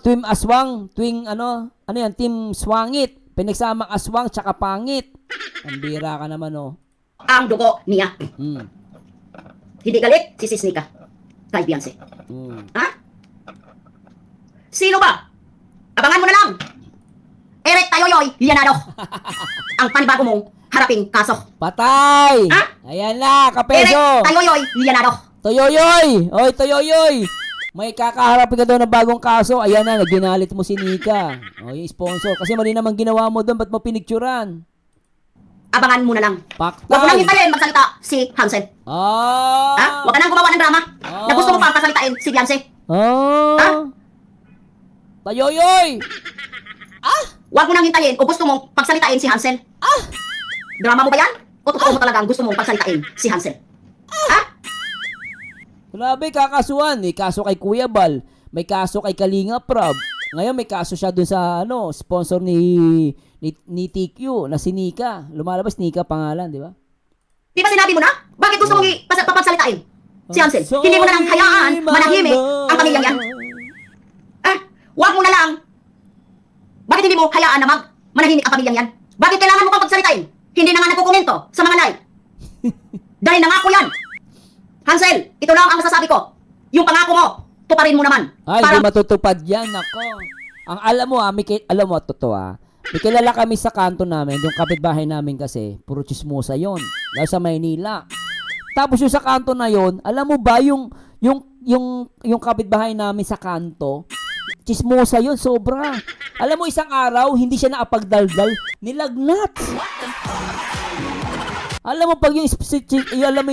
Team Aswang? Team Swangit. Pinagsama aswang tsaka pangit. Pambira ka naman,
Ang dugo niya. Hindi galit si sis Nika kay Beyonce. Sino ba? Abangan mo na lang. Eric Tayoyoy Llanado. Ang panibago mong haraping kaso.
Patay! Ayan na, Kapeso.
Eric Tayoyoy Llanado.
Toyoyoy! Oy, Toyoyoy! May kakaharapin ka daw ng bagong kaso. Ayan na, naginalit mo si Nika. Yung sponsor. Kasi mali naman ginawa mo doon. Ba't mo pinicturan?
Abangan mo na lang.
Paktay!
Huwag mo nang hintayin magsalita si Hansel. Huwag ka nang gumawa ng drama. Na gusto mo pang pasalitain si Beyonce.
Toyoyoy!
Huwag mo nang hintayin o gusto mong pagsalitain si Hansel. Drama mo ba yan? O totoo mo talagang gusto mong pagsalitain si Hansel?
Grabe, kakasuhan. May kaso kay Kuya Bal. May kaso kay Kalinga Prab. Ngayon may kaso siya dun sa sponsor ni TQ na si Nika. Lumalabas Nika pangalan, di ba?
Di ba sinabi mo na? Bakit gusto mong papagsalitain si Hansel? Hindi mo na lang hayaan manahimik ang pamilyang yan. Huwag mo na lang. Bakit hindi mo hayaan na manahimik ang pamilyang yan? Bakit kailangan mo pang pagsalitain? Hindi na nga nagkukomento sa mga live. Dahil nangako yan. Hansel, ito lang ang masasabi ko. Yung pangako mo, tuparin mo naman.
Ay, hindi matutupad yan, ako. Ang alam mo, totoo may kilala kami sa kanto namin, yung kapitbahay namin kasi, puro chismosa yon. Dahil sa Maynila. Tapos yung sa kanto na yon, alam mo ba, yung kapitbahay namin sa kanto, chismosa yon, sobra. Alam mo, isang araw, hindi siya naapagdaldal, nilagnat. Alam mo, pag yung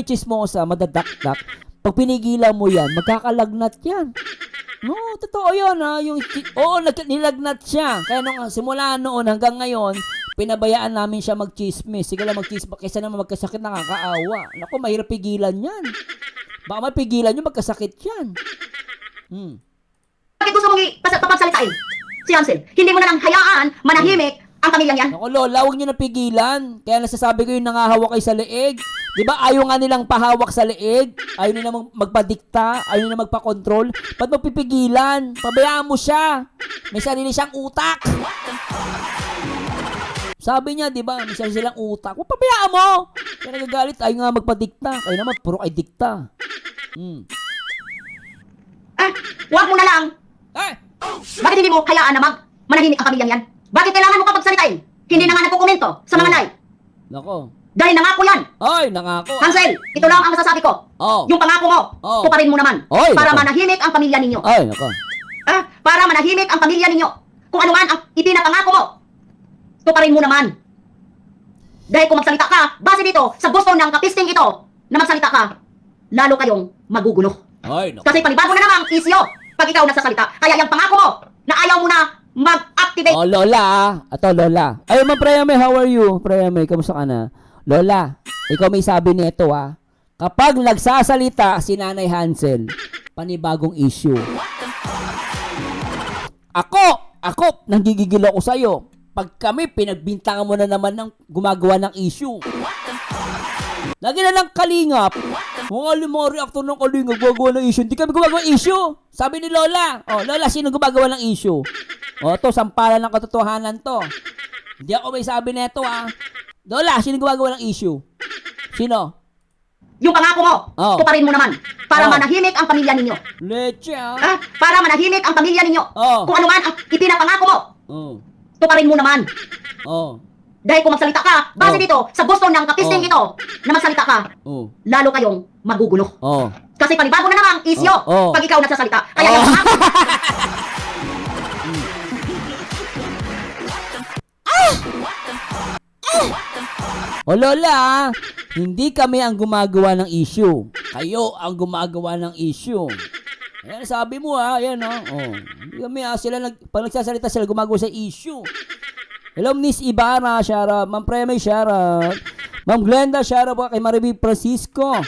chismosa, madadakdak, pag pinigilan mo yan, magkakalagnat yan. No, totoo yun ha. Oo, nilagnat siya. Kaya nung simula noon hanggang ngayon, pinabayaan namin siya mag-chismis. Sige lang mag-chismis. Kaysa naman magkasakit, nakakaawa. Naku, mahirap pigilan yan. Baka mapigilan nyo, magkasakit yan.
Bakit gusto mong papagsalitain? Si Hansel, hindi mo na lang hayaan, manahimik ang pamilyang yan.
Naku, Lola, huwag nyo na pigilan. Kaya nasasabi ko yung nangahawak kayo sa leeg. Di ba ayaw nga nilang pahawak sa leeg? Ayaw nila magpadikta? Ayaw nila magpakontrol? Ba't mo pipigilan? Pabayaan mo siya. May sarili siyang utak. Sabi niya, di ba, may sarili silang utak. Huwag pabayaan mo. Kaya nagagalit, ayaw nga magpadikta. Kayo naman, puro ay dikta.
Huwag mo na lang.
Eh!
Bakit hindi mo hayaan na manahimik ang pamilyang yan? Bakit kailangan mo papagsalitain? Hindi na nga nagkukomento sa mga live.
Nako.
Dahil nangako yan.
Ay, nangako.
Hansel, ito lang ang masasabi ko. Yung pangako mo, tuparin mo naman. Para manahimik ang pamilya ninyo.
Ay, nako.
Para manahimik ang pamilya ninyo. Kung ano man ang ipinapangako mo, tuparin mo naman. Dahil kung magsalita ka, base dito, sa gusto ng kapisting ito, na magsalita ka, lalo kayong magugulo.
Ay, nako.
Kasi panibago na namang isyo pag ikaw nagsasalita. Kaya yung pangako mo, na ayaw mo na mag-activate.
Oh, Lola. Ato, Lola. Ay, Prayame, how are you? Prayame, kamusta ka na? Lola, ikaw may sabi nito ha. Kapag nagsasalita si Nanay Hansel, panibagong issue. Ako, nanggigigil ako sa'yo. Pag kami, pinagbintangan mo na naman ng gumagawa ng issue. Lagi na lang kalingap. Mga reactor ng kalingap, gumagawa ng issue. Hindi kami gumagawa ng issue. Sabi ni Lola. Oh, Lola, sino gumagawa ng issue? Oh, to, sampalan ng katotohanan to. Hindi ako may sabi nito ha. Lola, sino gumagawa ng issue? Sino?
Yung pangako mo, tuparin mo naman. Para manahimik ang pamilya ninyo.
Leche ha?
Para manahimik ang pamilya ninyo. Kung ano man ang ipinapangako mo, tuparin mo naman. Dahil kung magsalita ka, base dito, sa gusto ng kapisting ito, na magsalita ka, lalo kayong magugulo. Kasi panibago na namang isyo pag ikaw nagsasalita. Kaya yung pangako...
O Lola, hindi kami ang gumagawa ng issue. Kayo ang gumagawa ng issue. Ayan, sabi mo ha, ayan hindi kami pag nagsasalita sila gumagawa sa issue. Hello, Miss Ibarra, shoutout. Ma'am Preme, shoutout. Ma'am Glenda, shoutout kay Mariby Francisco.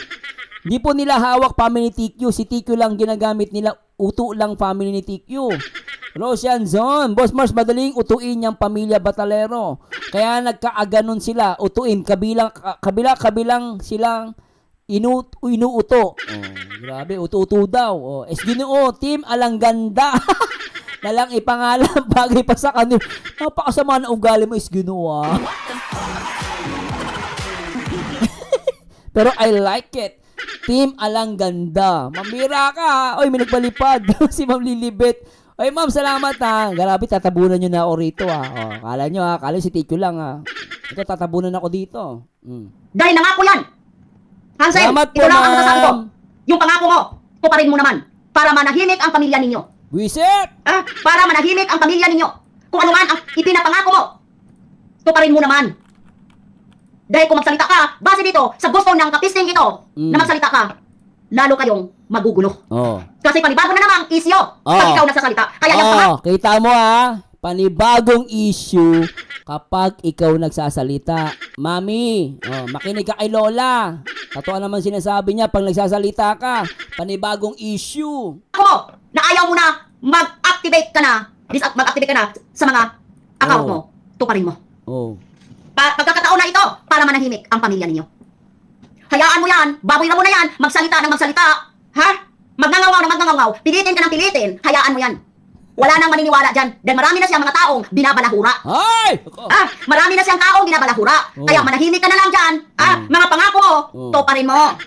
Hindi po nila hawak family TQ. Si TQ lang ginagamit nila. Uto lang family ni TQ. Rosian Zone. Boss Mars, madaling utuin niyang pamilya Batalero. Kaya nagkaaganon sila. Utuin. Kabilang silang inuuto. Grabe, uto-uto daw. Ginoo, Team Alangganda. Nalang ipangalan bagay pa sa kanil. Napakasama na ugali mo, Ginoo. Pero I like it. Team Alangganda. Mambira ka ha. Oy, may nagpalipad. Si Ma'am Lilibet. Oy, Ma'am, salamat ha. Grabe, tatabunan nyo na ako rito ha. Kala nyo ha. Kala si Tito lang ha. Ito, tatabunan ako dito.
Dahil nangako yan. Hansel,
salamat po,
ito lang ang masasabi ko.
Ma'am.
Yung pangako mo, tuparin mo naman. Para manahimik ang pamilya ninyo.
Wisit!
Para manahimik ang pamilya ninyo. Kung ano man ang ipinapangako mo, tuparin mo naman. Dahil kung magsalita ka, base dito, sa gusto ng kapisting ito, na magsalita ka, lalo kayong magugulo. Kasi panibago na namang isyo pag ikaw nagsasalita. Kaya yung
kita mo ha, panibagong issue kapag ikaw nagsasalita. Mami, makinig ka kay Lola. Totoo naman sinasabi niya, pag nagsasalita ka, panibagong issue.
Ako, na ayaw mo na mag-activate ka na, mag-activate ka na sa mga account mo, tuparin mo. Pagkakataon na ito, para manahimik ang pamilya ninyo. Hayaan mo yan, baboy na mo na yan, magsalita ng magsalita. Ha? Magngangaw ng magngangaw, pilitin ka ng pilitin, hayaan mo yan. Wala nang maniniwala dyan, dahil marami na siyang mga taong binabalahura.
Ay!
Marami na siyang taong binabalahura. Kaya manahimik ka na lang dyan. Mga pangako mo, tuparin mo.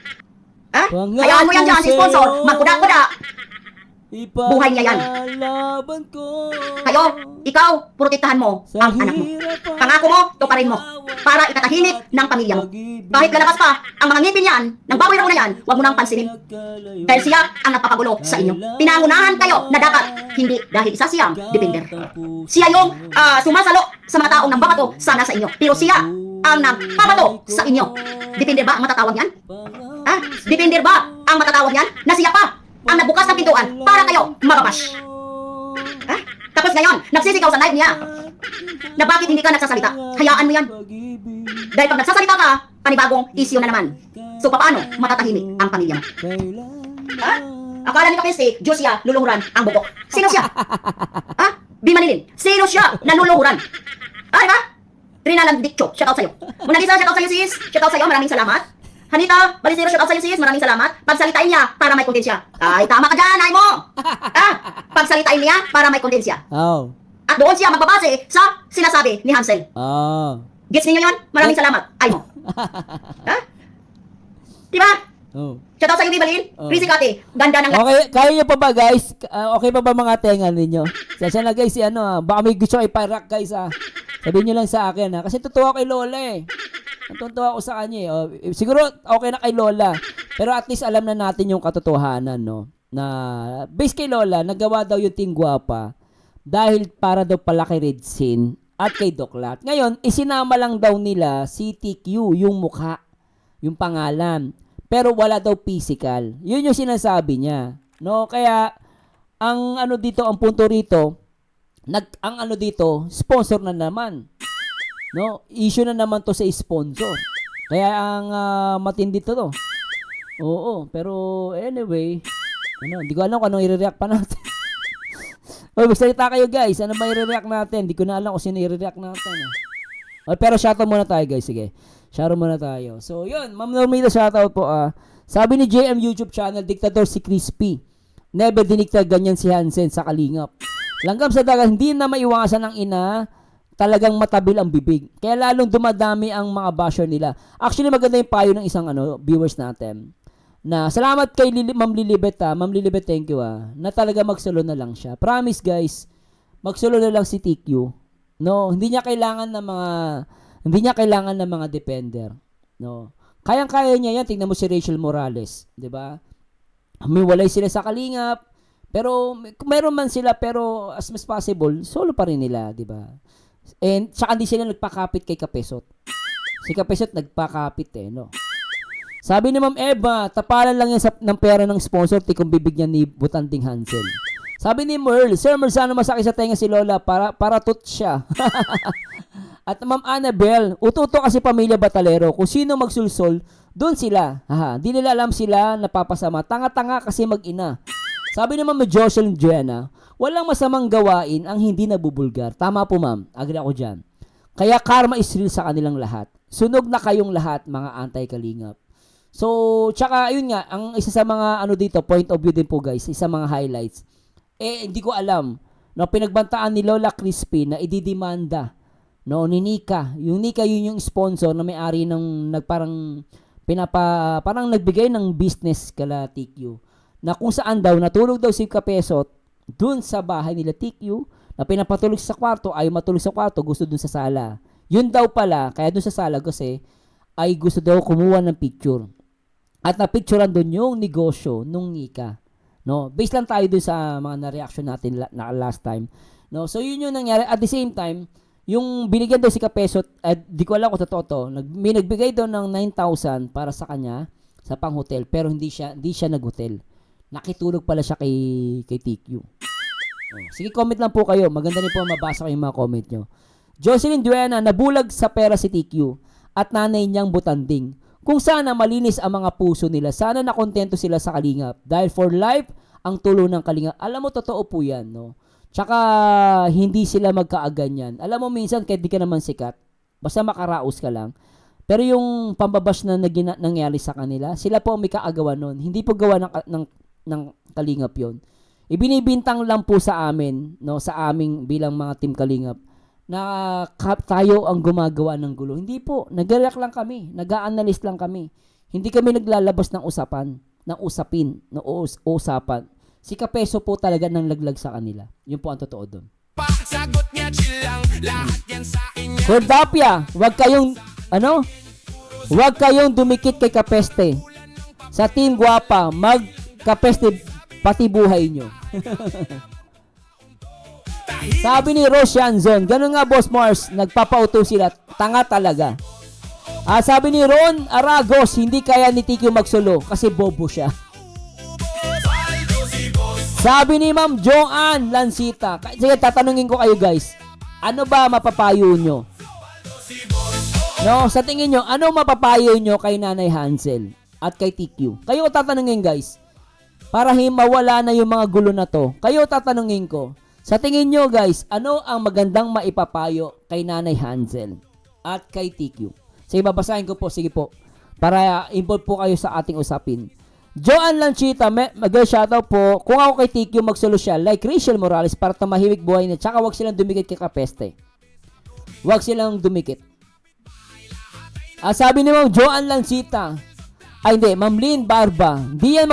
Hayaan mo yan dyan, si sponsor, magkuda-kuda. Buhay niya yan. Kayo, ikaw, protektahan mo ang anak mo. Pangako mo, tuparin mo. Para ikatahimik ng pamilya mo. Kahit lalabas pa ang mga ngipin yan, ng baboy na yan, huwag mo nang pansinin. Dahil siya ang nagpapagulo sa inyo. Pinangunahan kayo na dapat, hindi dahil isa siyang depender. Siya yung sumasalo sa mga taong nang babato sana sa inyo. Pero siya ang nagpapato sa inyo. Depender ba ang matatawag yan? Depender ba ang matatawag yan? Na siya pa ang nagbukas ng pintuan para kayo mababash. Ha? Tapos ngayon, nagsisigaw sa live niya na bakit hindi ka nagsasalita. Hayaan mo yan. Dahil pag nagsasalita ka, panibagong issue na naman. So paano matatahimik ang pamilya mo? Ha? Akala ni Kapeste, Diyos siya, lulunguran ang bubok. Sino siya? Ha? Bimanilin. Sino siya na lulunguran? Ah, diba? Trinalang Dikcho, shout out sa'yo. Mona Lisa, shout out sa'yo sis. Shout out sa'yo, maraming salamat. Hanita, Balisero, shout out sa'yo sis, maraming salamat. Pagsalitain niya para may kondensya. Ay, tama ka dyan, ay mo! Ah, pagsalitain niya para may kondensya.
Oh.
At doon siya magbabase sa sinasabi ni Hansel.
Oh.
Gets ninyo yun? Maraming salamat. Ay mo. Ha? Diba?
Oh.
Shout out sa'yo, Bibalin.
Oh.
Rizzy Kati, ganda ng...
Okay, kaya niyo pa ba guys? Okay pa ba mga tenga ninyo? Sasya na guys, si ano, baka may gusto kayo iparak guys Sabihin niyo lang sa akin kasi totoo kay Lola Totoo ako sa kanya siguro okay na kay Lola. Pero at least alam na natin yung katotohanan, no? Na base kay Lola, nagawa daw yung Team Guapa dahil para daw pala kay Red Sin at kay Doklat. Ngayon, isinama lang daw nila si TQ, yung mukha, yung pangalan. Pero wala daw physical. Yun yung sinasabi niya. No? Kaya, ang ano dito, ang punto rito, ang ano dito, sponsor na naman. No? Issue na naman to sa sponsor. Kaya ang matindi to. Oo, pero anyway, hindi ko alam kung anong i-react pa natin. Magsalita kayo guys, ano ba i-react natin? Hindi ko na alam kung sino i-react natin. Pero shoutout muna tayo guys, sige. Shoutout muna tayo. So yun, Ma'am Normita, shoutout po Sabi ni JM YouTube channel, diktador si Crispy. Never dinikta ganyan si Hansen sa Kalingap. Langgam sa dagat, hindi na maiwasan ng ina, talagang matabil ang bibig. Kaya lalong dumadami ang mga basher nila. Actually, maganda yung payo ng isang viewers natin. Na salamat kay Ma'am Lilibet Ma'am Lilibet, thank you na talaga magsolo na lang siya. Promise guys, magsolo na lang si TQ. No, hindi niya kailangan ng mga defender. No. Kayang-kaya niya yan. Tingnan mo si Rachel Morales, 'di ba? Umiwalay sila sa Kalingap, pero meron man sila pero as much possible, solo pa rin nila, 'di ba? And saka hindi sila nagpakapit kay Kapesot. Si Kapesot nagpakapit no. Sabi ni Ma'am Eva, tapalan lang yan ng pera ng sponsor, kung bibigyan ni Butanding Hansel. Sabi ni Merl, Sir Merl, sana masakit sa tenga si Lola para tot siya. At Ma'am Annabelle, ututo kasi pamilya Batalero, kung sino magsulsol, doon sila. Di nila alam sila napapasama. Tanga-tanga kasi mag-ina. Sabi ni Ma'am Jocelyn Joanna, walang masamang gawain ang hindi nabubulgar. Tama po ma'am, agree ako dyan. Kaya karma is real sa kanilang lahat. Sunog na kayong lahat, mga anti-kalingap. So, tsaka yun nga, ang isa sa mga dito, point of view din po guys, isa mga highlights. Hindi ko alam, pinagbantaan ni Lola Crispy na ididemanda, ni Nika. Yung Nika, yun yung sponsor na may-ari ng parang nagbigay ng business kala TQ. Na kung saan daw, natulog daw si Kapesot dun sa bahay nila TQ, na pinapatulog sa kwarto, ayaw matulog sa kwarto, gusto dun sa sala. Yun daw pala, kaya dun sa sala kasi, ay gusto daw kumuha ng picture. At na-picturean dun yung negosyo nung Nika. No? Based lang tayo dun sa mga na-reaction natin na last time. No? So yun yung nangyari. At the same time, yung binigyan daw si Kapesot, di ko alam kung totoo to, may nagbigay daw ng 9,000 para sa kanya sa pang-hotel, pero hindi siya nag-hotel. Nakitulog pala siya kay TQ. Sige, comment lang po kayo. Maganda rin po mabasa kayo yung mga comment nyo. Jocelyn Duena, nabulag sa pera si TQ at nanay niyang Butanding. Kung sana malinis ang mga puso nila, sana nakontento sila sa Kalingap. Dahil for life, ang tulo ng Kalingap. Alam mo, totoo po yan, no? Tsaka, hindi sila magkaaganyan. Alam mo, minsan, kahit di ka naman sikat, basta makaraos ka lang. Pero yung pambabash na nangyari sa kanila, sila po ang may kaagawan nun. Hindi po gawa ng Kalingap yon. Ibinibintang lang po sa amin, no, sa aming bilang mga team Kalingap, na tayo ang gumagawa ng gulo. Hindi po, nag-react lang kami, nag-a-analyze lang kami. Hindi kami naglalabas ng usapan. Si Kapeso po talaga nang laglag sa kanila. Yun po ang totoo doon. Cordapia, wag kayong dumikit kay Kapeste. Sa Team Guapa, mag-Kapeste pati buhay nyo. Sabi ni Rose Yanzon, ganun nga Boss Mars, nagpapauto sila, tanga talaga. Sabi ni Ron Aragos, hindi kaya ni TQ magsolo kasi bobo siya. Sabi ni Ma'am Joanne Lancita. Sige, tatanungin ko kayo guys. Ano ba mapapayo nyo? No, sa tingin nyo, ano mapapayo nyo kay Nanay Hansel at kay TQ? Kayo tatanungin guys. Para mawala na yung mga gulo na to. Kayo tatanungin ko. Sa tingin nyo guys, ano ang magandang maipapayo kay Nanay Hansel at kay TQ? Sige, babasahin ko po. Sige po. Para involve po kayo sa ating usapin. Joanne Lanchita, mag-shoutout po. Kung ako kay TQ, magsolusyon like Rachel Morales para tumahimik buhay niya. Tsaka wag silang dumikit kay Kapeste. Wag silang dumikit. Sabi ni Ma'am Joanne Lanchita, ay hindi, Ma'am Lynn Barba, di yan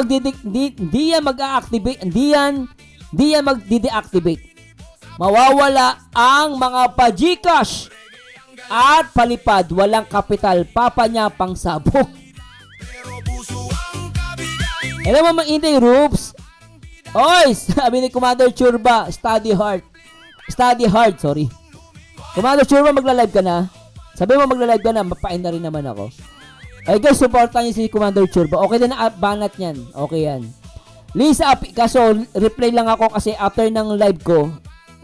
mag-a-activate, di yan magdi-deactivate. Mawawala ang mga pa-Gcash at palipad, walang kapital, papa niya pang sabong. Hello Mama Inday Roops. Oy, sabi ni Commander Churba, study hard, sorry. Commander Churba, magla-live ka na? Sabi mo magla-live ka na, mapain na rin naman ako. Ay guys, supportan niyo si Commander Churba. Okay na banat niyan. Okay yan. Lisa, kaso replay lang ako kasi after ng live ko,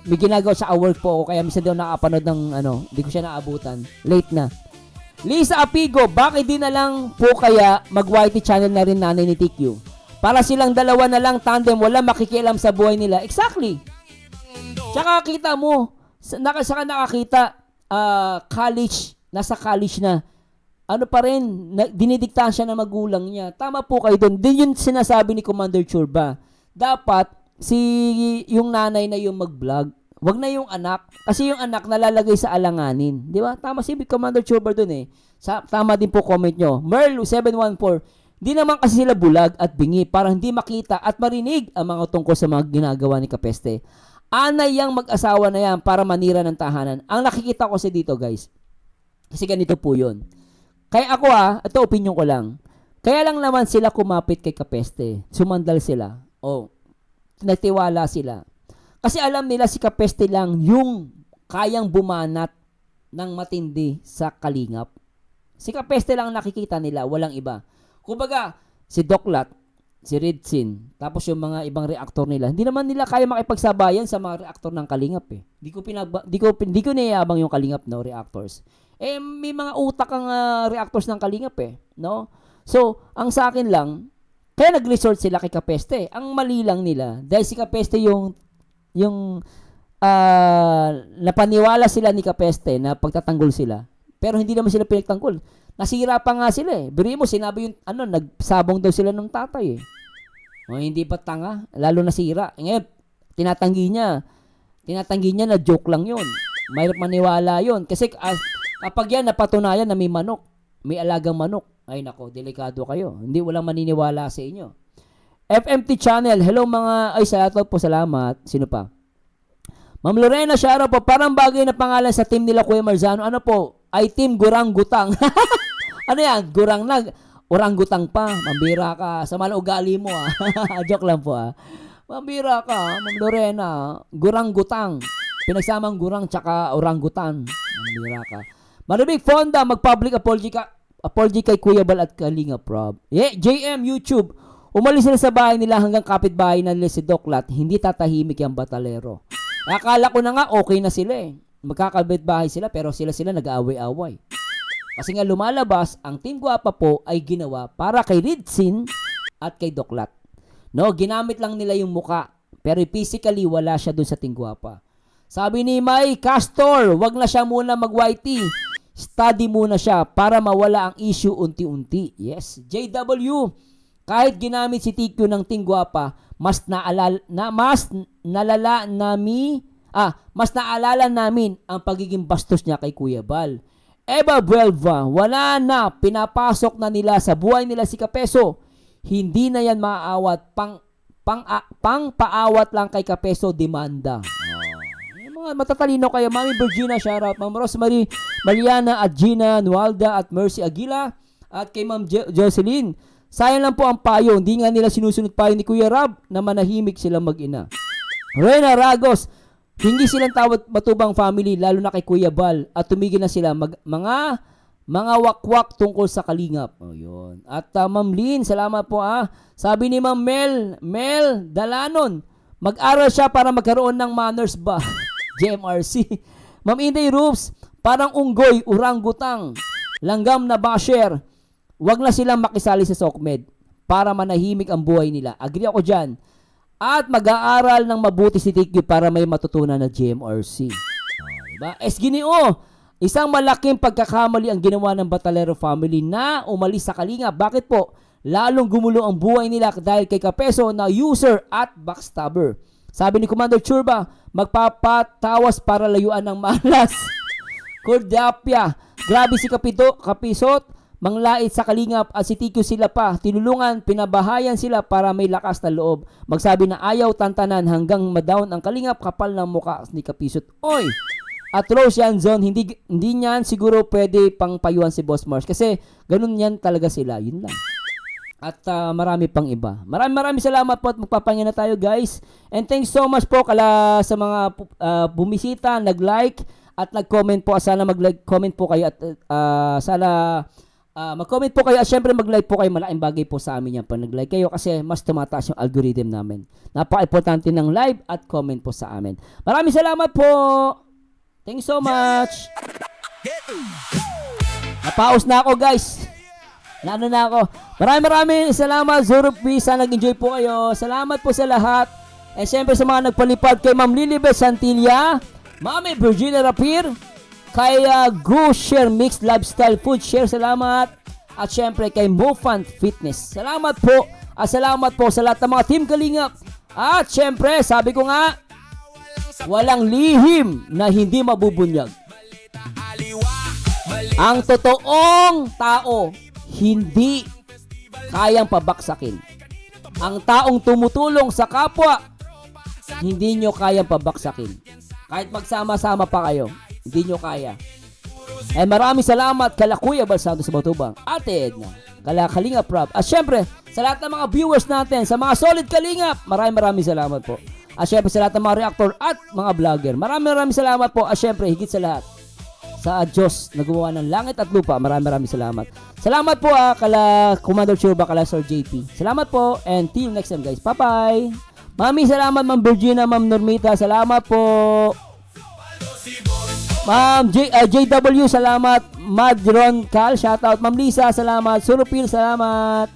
may ginagawa sa work po ako kaya minsan daw nakapanood ng hindi ko siya naabutan. Late na. Lisa Apigo, bakit di na lang po kaya mag-YT channel na rin nanay ni TQ? Para silang dalawa na lang tandem, wala makikialam sa buhay nila. Exactly. Tsaka kita mo, saka nakakita, college, nasa college na, ano pa rin, dinidiktahan siya ng magulang niya. Tama po kayo doon. Din yung sinasabi ni Commander Churba. Dapat, yung nanay na yung mag-vlog. Wag na yung anak. Kasi yung anak nalalagay sa alanganin. Di ba? Tama si Commander Churba doon eh. Tama din po comment nyo. Merl714, di naman kasi sila bulag at bingi para hindi makita at marinig ang mga tungkol sa mga ginagawa ni Kapeste. Anay yang mag-asawa na yan para manira ng tahanan. Ang nakikita ko kasi dito guys, kasi ganito po yun. Kaya ako ito opinion ko lang. Kaya lang naman sila kumapit kay Kapeste. Sumandal sila. Nagtiwala sila. Kasi alam nila si Kapeste lang yung kayang bumanat ng matindi sa kalingap. Si Kapeste lang nakikita nila, walang iba. Kumbaga, si Doklat, si Ridsin, tapos yung mga ibang reactor nila, hindi naman nila kaya makipagsabayan sa mga reactor ng kalingap eh. Di ko niyayabang yung kalingap, no, reactors. May mga utak ang reactors ng kalingap eh, no? So, ang sa akin lang, kaya nag-resort sila kay Kapeste. Ang mali lang nila, dahil si Kapeste yung napaniwala sila ni Kapeste na pagtatanggol sila. Pero hindi naman sila pinagtanggol. Nasira pa nga sila eh. Biri mo, sinabi yung, nagsabong daw sila ng tatay eh. Hindi pa tanga, lalo nasira. Ngayon, tinatanggi niya na joke lang yun. Mahirap maniwala yun. Kasi kapag yan napatunayan na may manok, may alagang manok, ay nako, delikado kayo. Hindi walang maniniwala sa inyo. FMT Channel, hello mga, salamat po, salamat. Sino pa? Ma'am Lorena Shara po, parang bagay na pangalan sa team nila Kuya Marzano. Ano po? Ay Team Gurang Gutang. Ano yan? Gurang orangutang pa. Mambira ka. Sa malang ugali mo Joke lang po Mambira ka, Ma'am Lorena. Gurang Gutang. Pinagsamang gurang tsaka orangutan. Mambira ka. Maribig Fonda, mag-public apology kay Kuya Bal at Kalinga Prob. JM YouTube. Umalis sila sa bahay nila hanggang kapitbahay na nila si Doklat. Hindi tatahimik yung batalero. Akala ko na nga okay na sila eh. Magkakabit bahay sila pero sila nag-aaway-away. Kasi nga lumalabas, ang Team Guapa po ay ginawa para kay Ridsin at kay Doklat. No, ginamit lang nila yung muka. Pero physically wala siya dun sa Team Guapa. Sabi ni May Castor, wag na siya muna mag-YT. Study muna siya para mawala ang issue unti-unti. Yes, JW. Kahit ginamit si TQ ng Team Guapa, mas naalala namin ang pagiging bastos niya kay Kuya Bal. Eva Buelva, wala na, pinapasok na nila sa buhay nila si Kapeso. Hindi na yan maaawat, paawat lang kay Kapeso, demanda. Mga matatalino kayo, Mami Virginia, shoutout, Ma'am Rosemary, Mariana at Gina, Nualda at Mercy Aguila, at kay Ma'am Jocelyn. Sayang lang po ang payo, hindi nga nila sinusunod payo ni Kuya Rab na manahimik silang mag-ina. Rena Ragos, hindi silang tawad matubang family lalo na kay Kuya Bal at tumigil na sila mga wakwak tungkol sa kalingap. Yun. At Ma'am Lynn, salamat po Sabi ni Ma'am Mel Dalanon, Mag-aral siya para magkaroon ng manners ba? JMRC. Ma'am Inday Roofs, parang unggoy, urangutang, langgam na basher. Wag na silang makisali sa SOCMED para manahimik ang buhay nila. Agree ako dyan. At mag-aaral ng mabuti si TQ para may matutunan na JMRC. Diba? Ginoo, isang malaking pagkakamali ang ginawa ng Batalero family na umalis sa Kalingap. Bakit po? Lalong gumulo ang buhay nila dahil kay Kapeso na user at backstabber. Sabi ni Commander Churba, magpapatawas para layuan ng malas. Kordapya, grabe si Kapisot, manglait sa Kalingap at si TQ sila pa. Tinulungan, pinabahayan sila para may lakas na loob. Magsabi na ayaw tantanan hanggang madown ang Kalingap, kapal ng muka ni Kapisot. Oy! At Rose yan, Zone, hindi niyan siguro pwede pang payuhan si Boss Mars kasi ganun yan talaga sila. Yun lang. At marami pang iba. Maraming salamat po at magpapahinga na tayo, guys. And thanks so much po sa mga bumisita, nag-like at nag-comment po. Sana mag-like, comment po kayo at sana mag-comment po kayo at syempre mag-like po kayo. Malaking bagay po sa amin yan pag nag-like kayo kasi mas tumataas yung algorithm namin. Napaka-importante ng live at comment po sa amin. Maraming salamat po. Thanks so much. Napaus na ako, guys. Naano na ako. Maraming salamat, Zurupi. Sana nag-enjoy po kayo. Salamat po sa lahat. And syempre sa mga nagpalipad kay Ma'am Lilibet Santilla, Mami Virginia Rapir, kay Go Share Mixed Lifestyle Food Share, salamat. At syempre kay Mofan Fitness. Salamat po. At salamat po sa lahat ng mga Team Kalingap. At syempre, sabi ko nga, walang lihim na hindi mabubunyag. Ang totoong tao hindi kayang pabaksakin. Ang taong tumutulong sa kapwa, hindi nyo kayang pabaksakin. Kahit magsama-sama pa kayo, hindi nyo kaya. And maraming salamat kala Kuya Balsado sa Batubang, Ate Edna, kala Kalingap Rob. At syempre, sa lahat ng mga viewers natin, sa mga solid Kalingap, maraming salamat po. At syempre sa lahat ng mga reactor at mga vlogger, maraming salamat po. At syempre, higit sa lahat, sa Diyos na gumawa ng langit at lupa, maraming salamat. Salamat po kala Commander Churba, kala Sir JP. Salamat po and till next time, guys. Bye-bye. Mami, salamat Ma'am Virginia, Ma'am Normita. Salamat po. Ma'am JW, salamat. Madron Cal, shoutout. Ma'am Lisa, salamat. Surupil, salamat.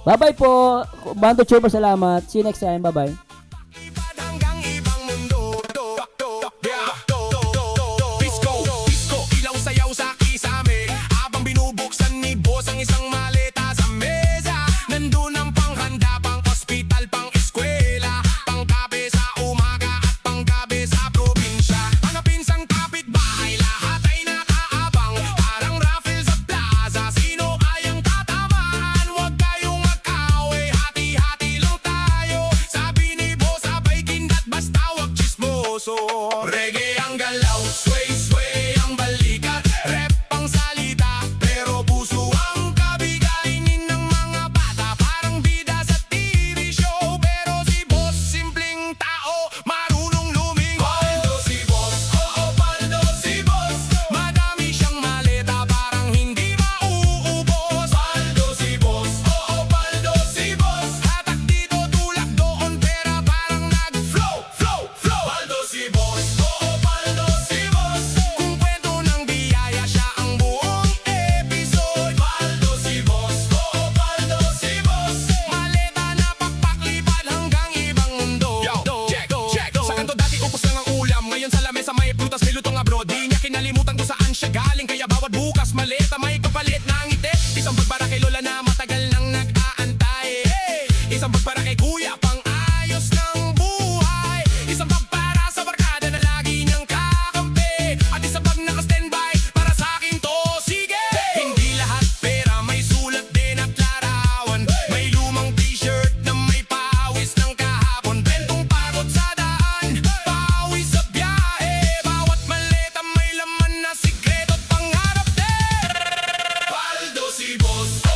Bye-bye po. Commander Churba, salamat. See you next time. Bye-bye.
Isang maleta sa mesa, nandun ang panghanda, pang ospital, pang eskwela, pang kape sa umaga at pang gabi sa probinsya. Mga pinsang kapitbahay, lahat ay nakaabang, parang raffle sa plaza, sino kayang tatamaan? Huwag kayong mag-away, hati-hati lang tayo. Sabi ni Boss, sabay kindat, basta wag chismoso. Reggae ang galaw, sway, sway ang balikat, rap ang salita, pero puso ang kinalimutan ko saan siya galing, kaya bawat bukas maleta may kapalit ng ngiti. Isang pagpara kay Lola na matagal nang nag-aantay, isang pagpara kay Kuya pang ayos ng buhay, isang pagpara sa barkada na lagi niyang kakampi, at isang pag naka-standby para sa akin to, sige. Hindi lahat pera, may sulat din at larawan, may lumang t-shirt na may pawis ng kahapon, bentong pagod sa daan, pawis sa biyahe, bawat maleta may laman na sikreto at pangarap din. Paldo si Boss.